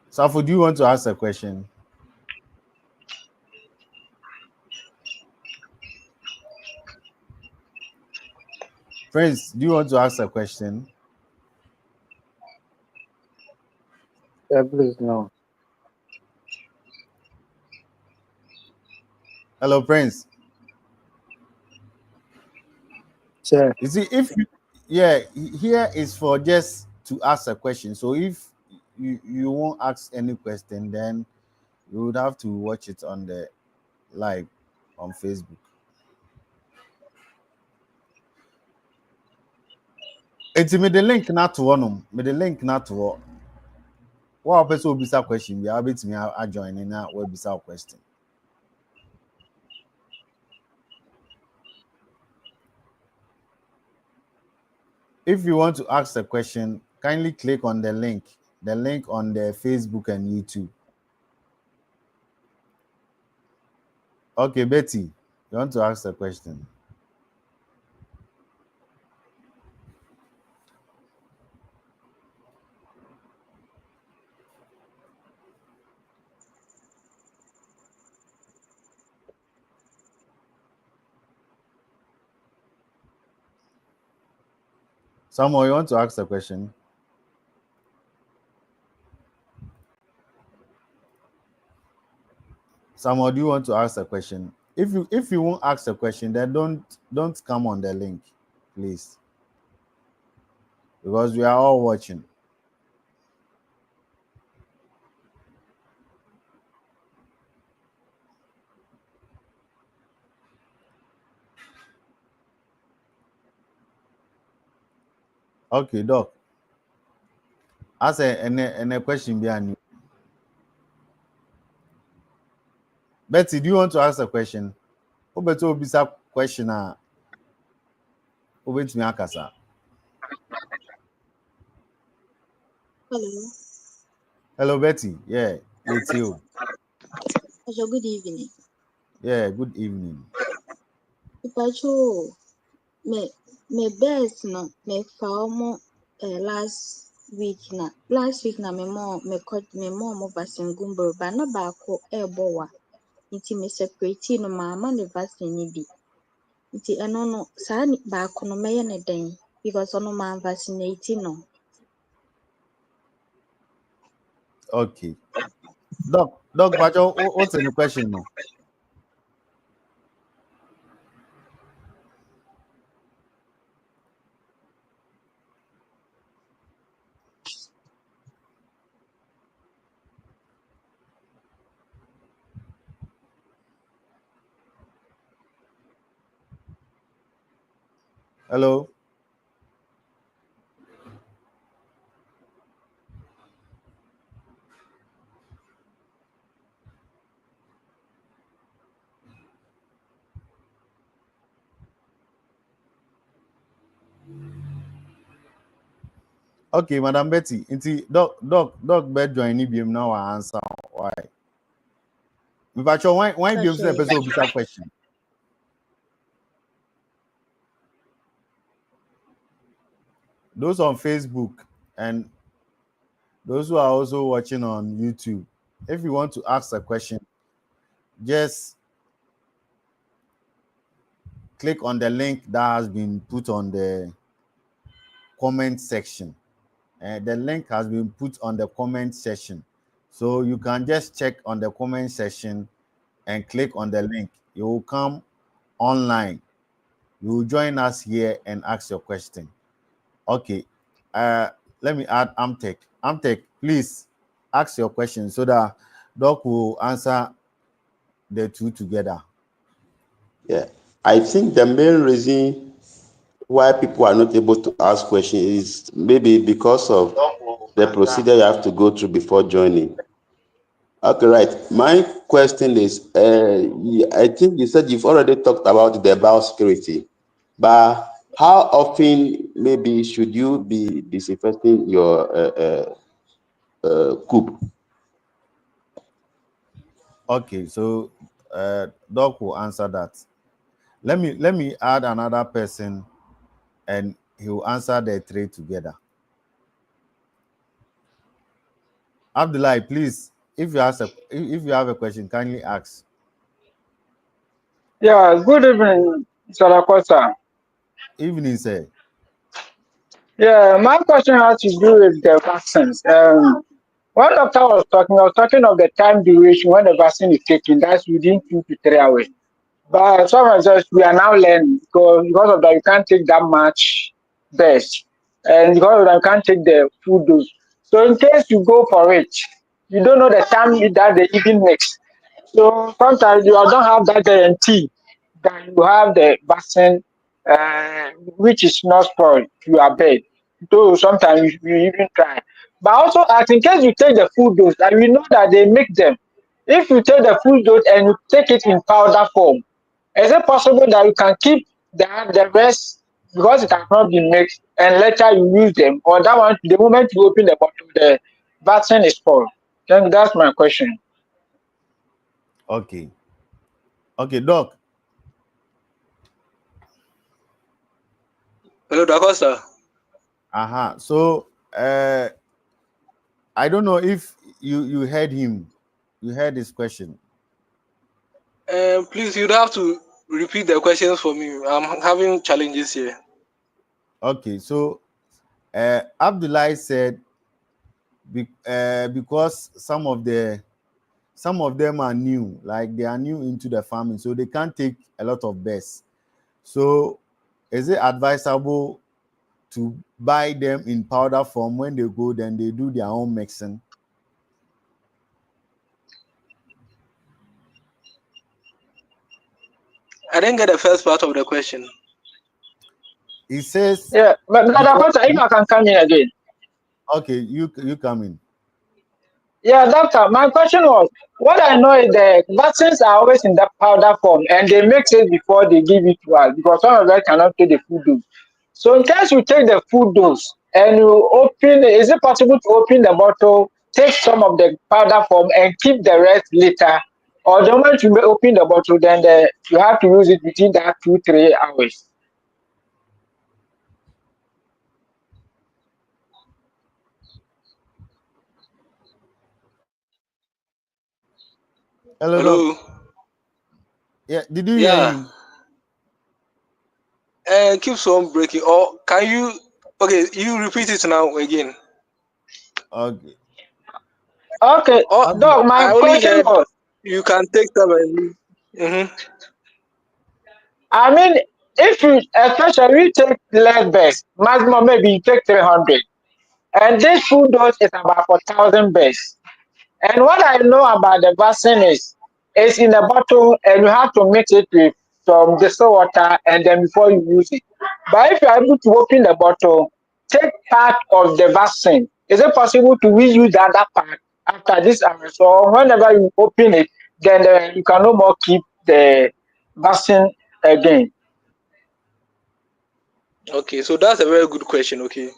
Safu, do you want to ask a question? Friends, do you want to ask a question? Yeah, please, no. Hello, Prince. Sure. You see, if you, yeah, here is for just to ask a question. So if you won't ask any question, then you would have to watch it on the live on Facebook. It's me the link not to one. Me the link not to what. What person will be some question? We are bit me I join in now. Will be some question. If you want to ask a question, kindly click on the link on the Facebook and YouTube. Okay, Betty, you want to ask a question? Samuel, you want to ask a question? Samuel, do you want to ask a question? If you won't ask a question, then don't come on the link, please, because we are all watching. Okay, Doc. Ask a question behind you. Betty, do you want to ask a question? Who better be a question? Who wait me akasa? Hello. Hello, Betty. Yeah, it's you. Hello, good evening. Yeah, good evening. Ipacho, me best no me found last week na me mom mo vaccine GUMBORO ba na baako ebowa. Nti me separate no ma ne vaccine ni bi. Nti eno no saa baako no meye ne den because ono ma vaccinate no. Okay. Doc, Pacho, what's the question? No? Hello. Okay, Madam Betty. Doc, bed join him now. I answer why. Pacho, why be the person who be question? Those on Facebook and those who are also watching on YouTube, if you want to ask a question, just click on the link that has been put on the comment section. The link has been put on the comment section. So you can just check on the comment section and click on the link. You will come online. You will join us here and ask your question. Okay. Let me add Amtech. Amtech, please ask your question so that Doc will answer the two together. Yeah, I think the main reason why people are not able to ask questions is maybe because of the procedure you have to go through before joining. Okay, right. My question is, I think you said you've already talked about the biosecurity, but how often maybe should you be disinfecting your coop? Okay, so Doc will answer that. Let me add another person and he will answer the three together. Abdullah, please, if you have a question, kindly ask. Yeah, good evening, Salakota. Evening, sir. Yeah, my question has to do with the vaccines. One doctor was talking of the time duration when the vaccine is taken, that's within 2 to 3 hours. But some of us, we are now learning because of that, you can't take that much best. And because of that, you can't take the full dose. So in case you go for it, you don't know the time that they even mix. So sometimes you don't have that guarantee that you have the vaccine, which is not spoiled to your bed. Though sometimes you even try. But also, as in case you take the full dose, and we know that they make them. If you take the full dose and you take it in powder form, is it possible that you can keep the rest because it has not been mixed and later you use them? Or that one, the moment you open the bottle, the vaccine is spoiled? Then that's my question. Okay. Okay, Doc. Hello, Dacosta. So I don't know if you heard him. You heard his question. Please, you'd have to repeat the questions for me. I'm having challenges here. Okay, so Abdullah said because some of them are new, like they are new into the farming, so they can't take a lot of birds. So is it advisable to buy them in powder form? When they go, then they do their own mixing? I didn't get the first part of the question. He says, Yeah, but because, doctor, if I can come in again. okay, you come in. Yeah, doctor, my question was, what I know is the vaccines are always in the powder form and they mix it before they give it to us because some of them cannot take the food dose. So in case you take the food dose and you open, is it possible to open the bottle, take some of the powder form and keep the rest later? Or the moment you open the bottle, then you have to use it within that 2-3 hours. Hello, Doc. Hello. Yeah, did you hear Yeah. him? Keeps on breaking. Or can you? Okay, you repeat it now again. Okay. Okay, Oh, Doc, my I only question heard was, you can take them and. Mm-hmm. I mean, if you, especially you take less best, maximum maybe you take 300, and this food dose is about 4,000 best. And what I know about the vaccine is, it's in a bottle and you have to mix it with some distilled water and then before you use it. But if you are able to open the bottle, take part of the vaccine. Is it possible to reuse the other part after this hour? So whenever you open it, then you can no more keep the vaccine again. Okay, so that's a very good question. Okay,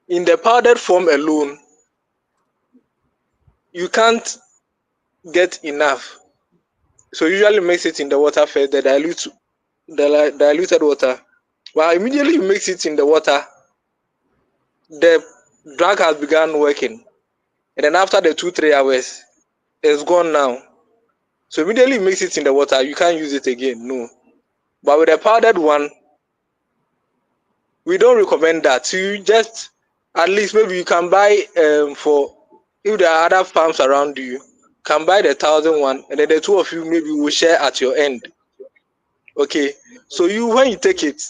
in the powdered form alone, you can't get enough. So usually mix it in the water first, the diluted water. Well, immediately you mix it in the water, the drug has begun working, and then after the 2-3 hours, it's gone now. So immediately you mix it in the water, you can't use it again. No, but with the powdered one, we don't recommend that. You just at least maybe you can buy for if there are other farms around you, can buy the 1,000 and then the two of you maybe will share at your end. Okay, so you when you take it,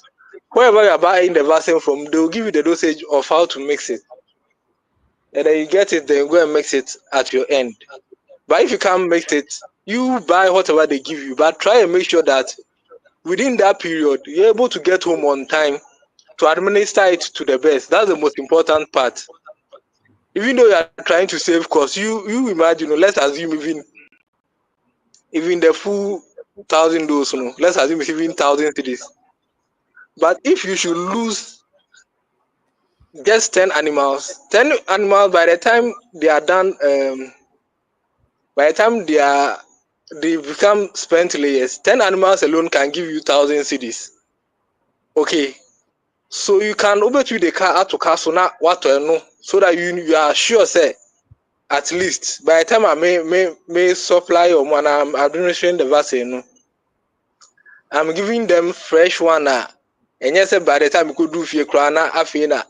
wherever you are buying the vaccine from, they will give you the dosage of how to mix it, and then you get it, then you go and mix it at your end. But if you can't mix it, you buy whatever they give you, but try and make sure that within that period you're able to get home on time to administer it to the best. That's the most important part. Even though you are trying to save costs, you imagine, let's assume even the full 1,000 dose, let's assume it's even 1,000 cities. But if you should lose just 10 animals by the time they are done, by the time they become spent layers, 10 animals alone can give you 1,000 cities. Okay, so you can over to the car to castle now what no, so that you are sure say at least by the time I may supply or when I'm administering the vaccine, I'm giving them fresh one. And yes, by the time you could do fear crana, afina,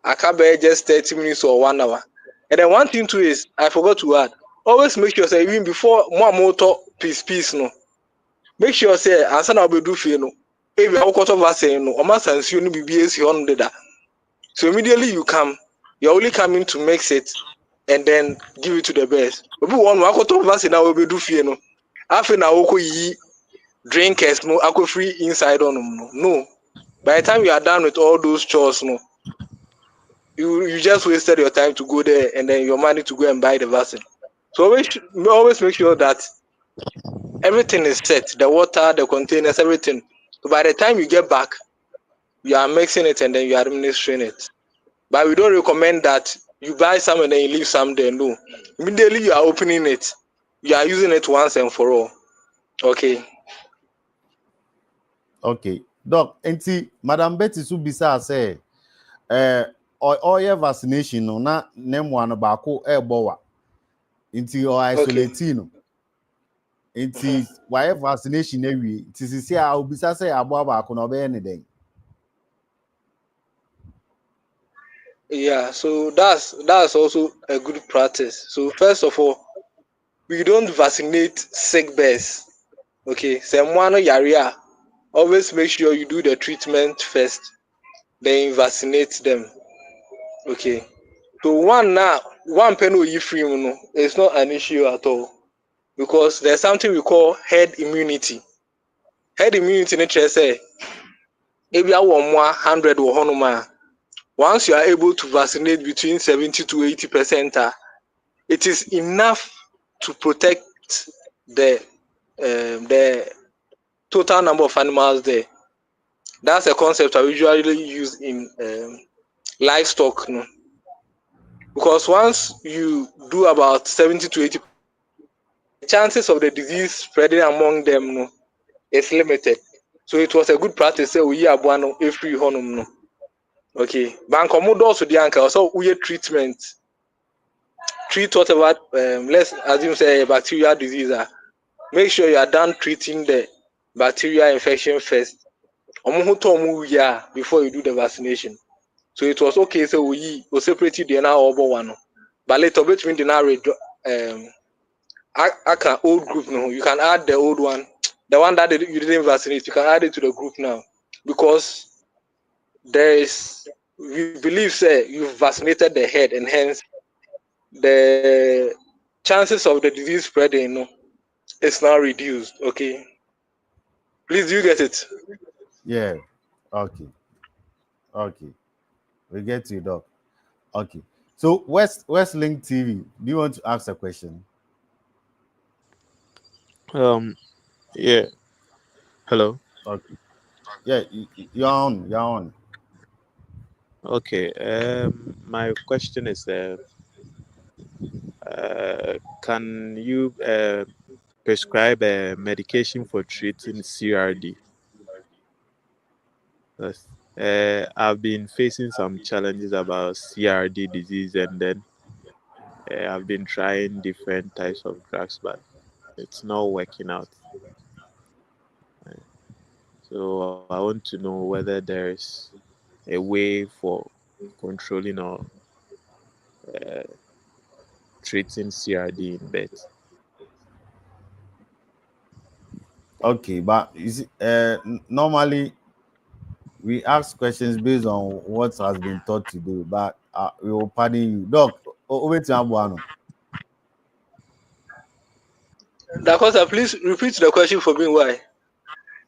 I can bear just 30 minutes or 1 hour. And then one thing too is I forgot to add. Always make sure say even before more motor piece no. Make sure say answer na do fear no. If you have vaccine no, or mass and you no BBS on the. So immediately you come, you're only coming to mix it and then give it to the birds. Obi one wakoto vaccine na we do fear no. After na woko yi drinkers no ako free inside on no. No. By the time you are done with all those chores no, you just wasted your time to go there and then your money to go and buy the vaccine. So always make sure that everything is set, the water, the containers, everything. So by the time you get back, you are mixing it and then you are administering it. But we don't recommend that you buy some and then you leave some there. No. Immediately you are opening it, you are using it once and for all. Okay. Okay. Doc, enti Madam Betty Subisa say all your vaccination no na name one baako ebowa. Enti or Okay. isolate no. Enti why vaccination ewie. Enti sisi a obisa say abo baako na obey anything. Yeah, so that's also a good practice. So first of all, we don't vaccinate sick birds. Okay, someone yarea, always make sure you do the treatment first, then you vaccinate them. Okay. So one pen you free, no, it's not an issue at all because there's something we call herd immunity. Herd immunity nature say, if you are 100 or 100, once you are able to vaccinate between 70 to 80%, it is enough to protect the total number of animals there. That's a concept I usually use in livestock, no? Because once you do about 70 to 80, the chances of the disease spreading among them, no, is limited. So it was a good practice. Say we are one every honum, no. Okay, bankomo also the anchor. So we treat whatever. Let's assume say a bacterial disease. Make sure you are done treating the bacterial infection first. Before you do the vaccination. So it was okay. So we separate the now over one. But later between the now old group no, you can add the old one, the one that you didn't vaccinate, you can add it to the group now. Because we believe say you've vaccinated the head and hence the chances of the disease spreading, no, is now reduced. Okay. Please, do you get it? Yeah. Okay. Okay. We get you, Doc. Okay. So Westlink TV, do you want to ask a question? Yeah. Hello. Okay. Yeah, you're on. You're on. Okay. My question is, can you prescribe a medication for treating CRD? Yes. I've been facing some challenges about CRD disease, and then I've been trying different types of drugs, but it's not working out. So I want to know whether there's a way for controlling or treating CRD in bed. Okay, but you see, normally we ask questions based on what has been taught to do, but we will pardon you. Doc, wait to Abuano. Dakota, please repeat the question for me. Why?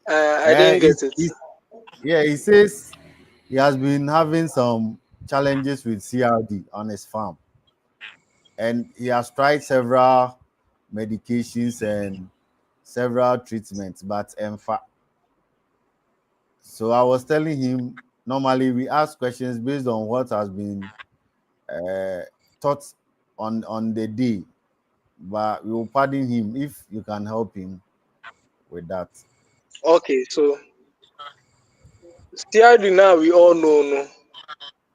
I didn't get it. Yeah, he says he has been having some challenges with CRD on his farm, and he has tried several medications and several treatments, but in fact, so I was telling him normally we ask questions based on what has been uh, taught on the day, but we will pardon him if you can help him with that. Okay, so CRD now we all know, no.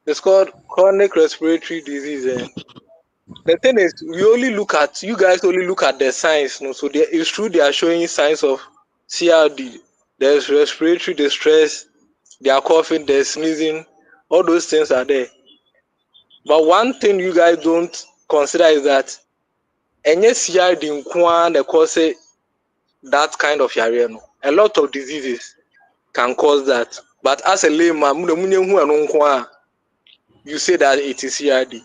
It's called chronic respiratory disease. The thing is, you guys only look at the signs, no. So it's true they are showing signs of CRD. There's respiratory distress, they are coughing, there's sneezing, all those things are there. But one thing you guys don't consider is that any CRD nko cause that kind of area, no. A lot of diseases can cause that. But as a layman, you say that it is CRD.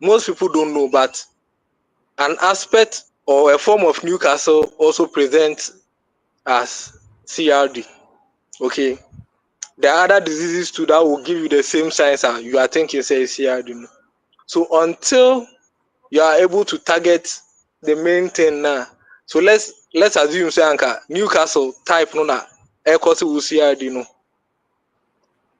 Most people don't know, but an aspect or a form of Newcastle also presents as CRD. Okay. There are other diseases too that will give you the same signs and you are thinking say CRD. So until you are able to target the main thing now, so let's assume say Anka Newcastle type no na cause CRD no.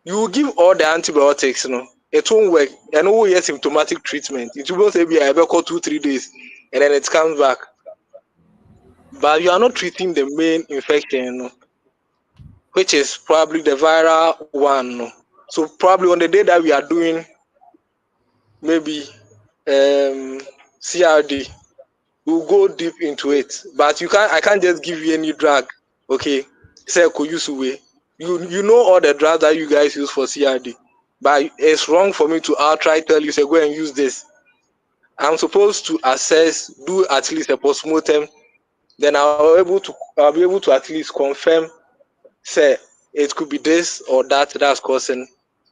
You will give all the antibiotics, no. It won't work. And we get symptomatic treatment. It will say be 2-3 days and then it comes back. but you are not treating the main infection, no, which is probably the viral one. No. So probably on the day that we are doing maybe CRD, we'll go deep into it. But I can't just give you any drug. Okay, say Koyusuwe. You know all the drugs that you guys use for CRD, but it's wrong for me to outright tell you say go and use this. I'm supposed to assess, do at least a postmortem, then I'll be able to at least confirm, say it could be this or that's causing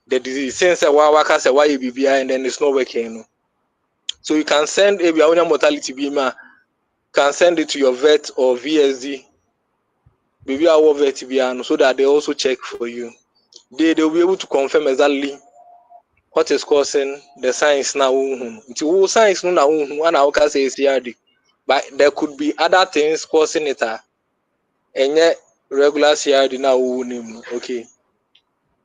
the disease. Since why say why BBI and then it's not working. No? So you can send a mortality bima, can send it to your vet or VSD, baby our vet so that they also check for you. They'll be able to confirm exactly what is causing the signs now. Until signs no one I can say CRD. But there could be other things causing it. And yet regular CRD now. Okay.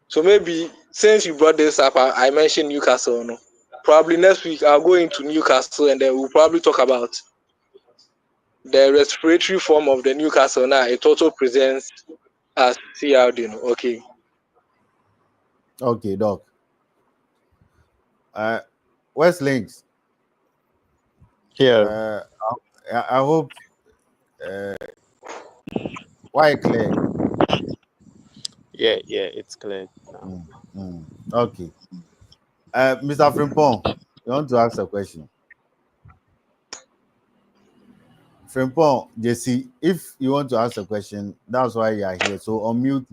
So maybe since you brought this up, I mentioned Newcastle. No? Probably next week I'll go into Newcastle and then we'll probably talk about the respiratory form of the Newcastle now. It also presents as CRD. No? Okay. Okay, doc. Where's links? Yeah. I hope why clear. Yeah, it's clear now. Okay. Mr. Frimpong, you want to ask a question? Frimpong, JC, if you want to ask a question, that's why you are here. So unmute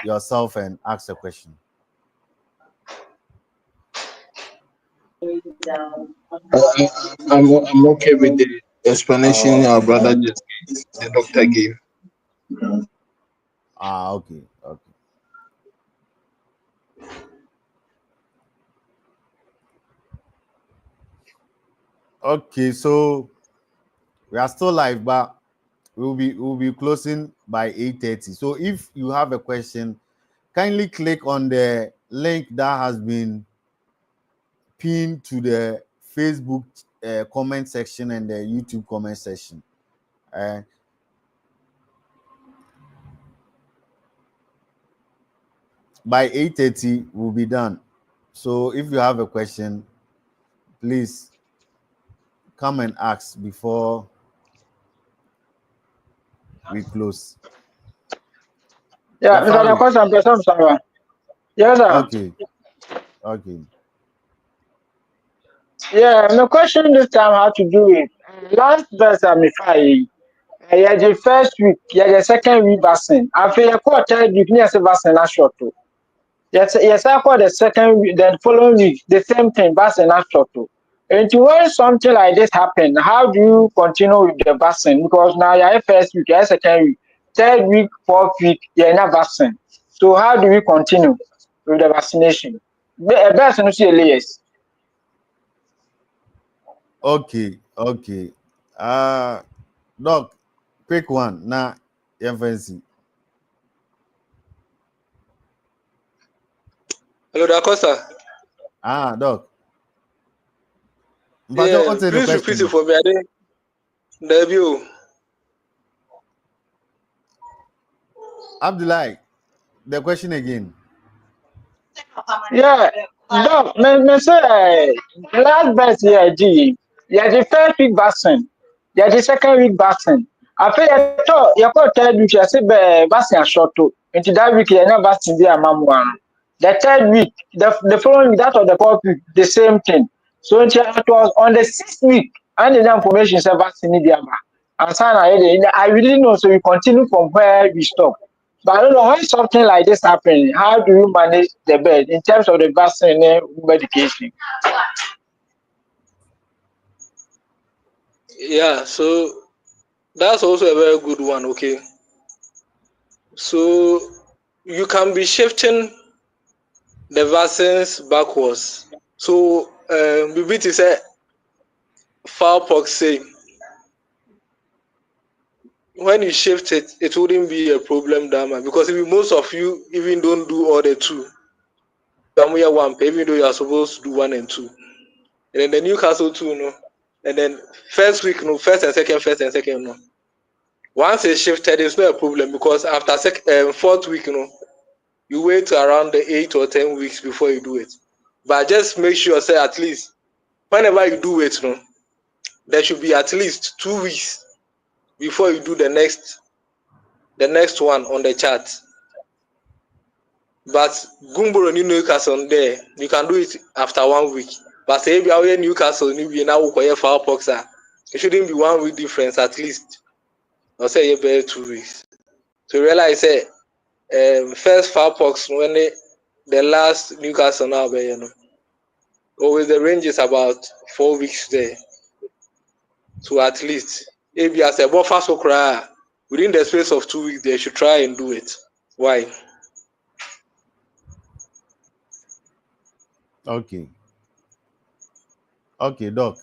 yourself and ask a question. I'm okay with the explanation our brother just gave, the doctor gave. Okay. Okay, so we are still live, but we'll be closing by 8:30. So if you have a question, kindly click on the link that has been pinned to the Facebook comment section and the YouTube comment section. By 8:30, we'll be done. So if you have a question, please come and ask before we close. Yeah, Mr. Question, person, yes, sir. Okay. Yeah, my question this time had to do with last verse I'm yeah, the first week, yeah, the second week vaccine. After a quarter, you can say vaccine last short too. Yes, I call the second week, then following week, the same thing, vaccine last short too. And when something like this happen, how do you continue with the vaccine? Because now you're first week, you're second week, third week, fourth week, you're not vaccine. So how do we continue with the vaccination? Best no see yes. Okay. Doc, quick one. Now, fancy. Hello, Dakosa. Doc. But Yeah, what's the please question? repeat it for me. I didn't. Debut. Abdullah, the question again. Yeah, no, me say last verse here, G. Yeah, the first week vaccine. Yeah, the second week vaccine. After you call third week, you say vaccine short to. Into that week, you never vaccine the amount. The third week, the following week, that was the fourth week, the same thing. So it was on the sixth week, and the information said vaccine the amount. And so I really know. So we continue from where we stop. But I don't know when something like this happens, how do you manage the bed in terms of the vaccine and medication? Yeah, so that's also a very good one. Okay. So you can be shifting the vaccines backwards. So BBT said fowl pox say when you shift it, it wouldn't be a problem that much because if most of you even don't do all the two, even though you are supposed to do 1 and 2, and then the Newcastle 2, no, and then first week, no, first and second, no. Once it's shifted, it's not a problem because after fourth week, you wait around the 8 or 10 weeks before you do it. But just make sure, say at least whenever you do it, there should be at least 2 weeks before you do the next one on the chart. But Gumboro ni Newcastle there, you can do it after 1 week. But say if you are Newcastle, you now require foul box. It shouldn't be 1 week difference at least. Or say you bear 2 weeks. So realize say first foul box when the last Newcastle now be, always the range is about 4 weeks there. So at least if you as a buffer so cry within the space of 2 weeks, they should try and do it. Why? Okay. Okay, Doc.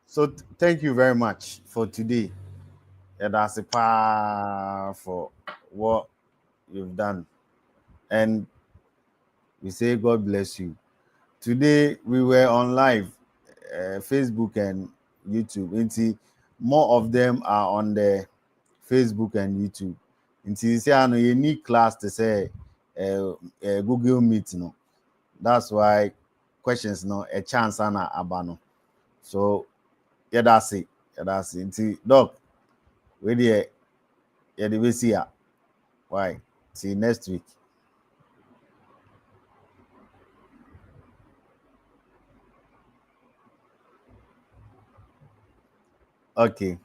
So thank you very much for today. And that's a part for what you've done. And we say God bless you. Today we were on live, Facebook and YouTube. And more of them are on the Facebook and YouTube. And you say I know you need class to say Google Meet, That's why questions a chance and abano. So yeah, that's it. Yeah, that's it. Doc, where the we see ya. Why? See you next week. Okay.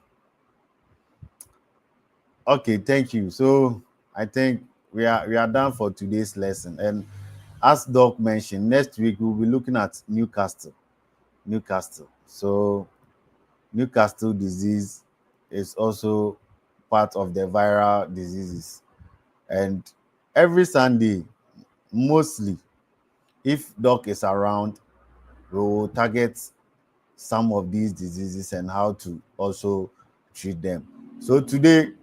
Okay, thank you. So I think we are done for today's lesson. And as Doc mentioned, next week we'll be looking at Newcastle. So Newcastle disease is also part of the viral diseases. And every Sunday, mostly, if Doc is around, we will target some of these diseases and how to also treat them. So today,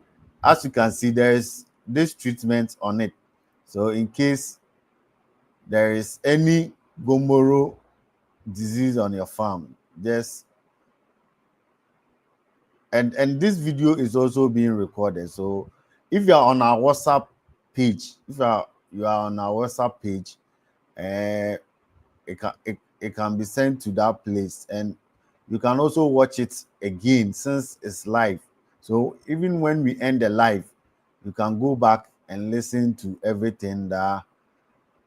as you can see, there is this treatment on it. So in case there is any GUMBORO disease on your farm, just and this video is also being recorded. So if you are on our WhatsApp page, you are on our WhatsApp page, it can be sent to that place, and you can also watch it again since it's live. So even when we end the live, you can go back and listen to everything that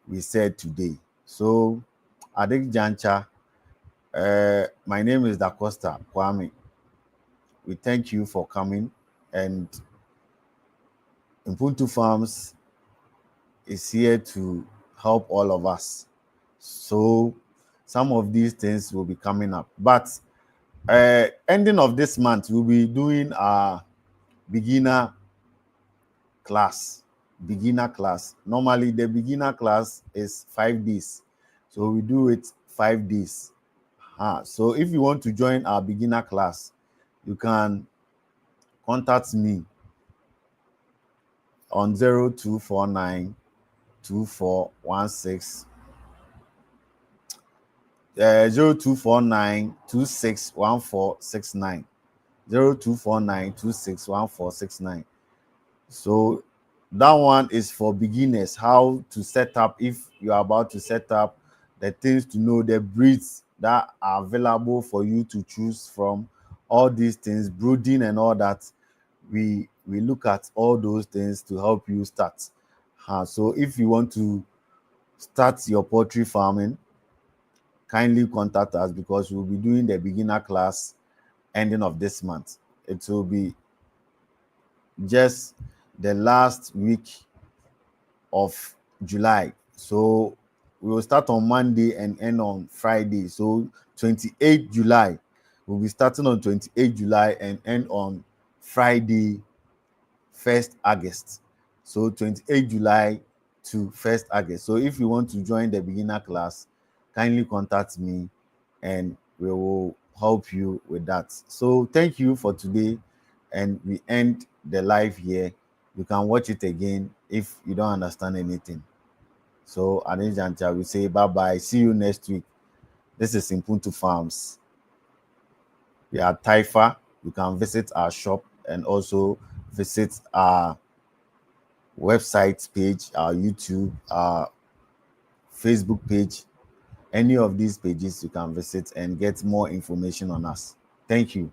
we said today. So Adik Jancha, my name is Dacosta Kwame. We thank you for coming, and Ubuntu Farms is here to help all of us. So some of these things will be coming up, but ending of this month we'll be doing our beginner class. Normally the beginner class is 5 days, so we do it 5 days. So if you want to join our beginner class, you can contact me on 0249 2416 0249 261469 0249 261469. So that one is for beginners, how to set up. If you are about to set up, the things to know, the breeds that are available for you to choose from, all these things, brooding and all that. We look at all those things to help you start. So if you want to start your poultry farming, kindly contact us, because we'll be doing the beginner class ending of this month. It will be just the last week of July. So we will start on Monday and end on Friday. So 28 July. We'll be starting on 28 July and end on Friday, 1st August. So 28 July to 1st August. So if you want to join the beginner class, kindly contact me and we will help you with that. So thank you for today, and we end the live here. You can watch it again if you don't understand anything. So Aninjanta, we say bye-bye. See you next week. This is Ubuntu Farms. We are Taifa. You can visit our shop and also visit our website page, our YouTube, our Facebook page. Any of these pages you can visit and get more information on us. Thank you.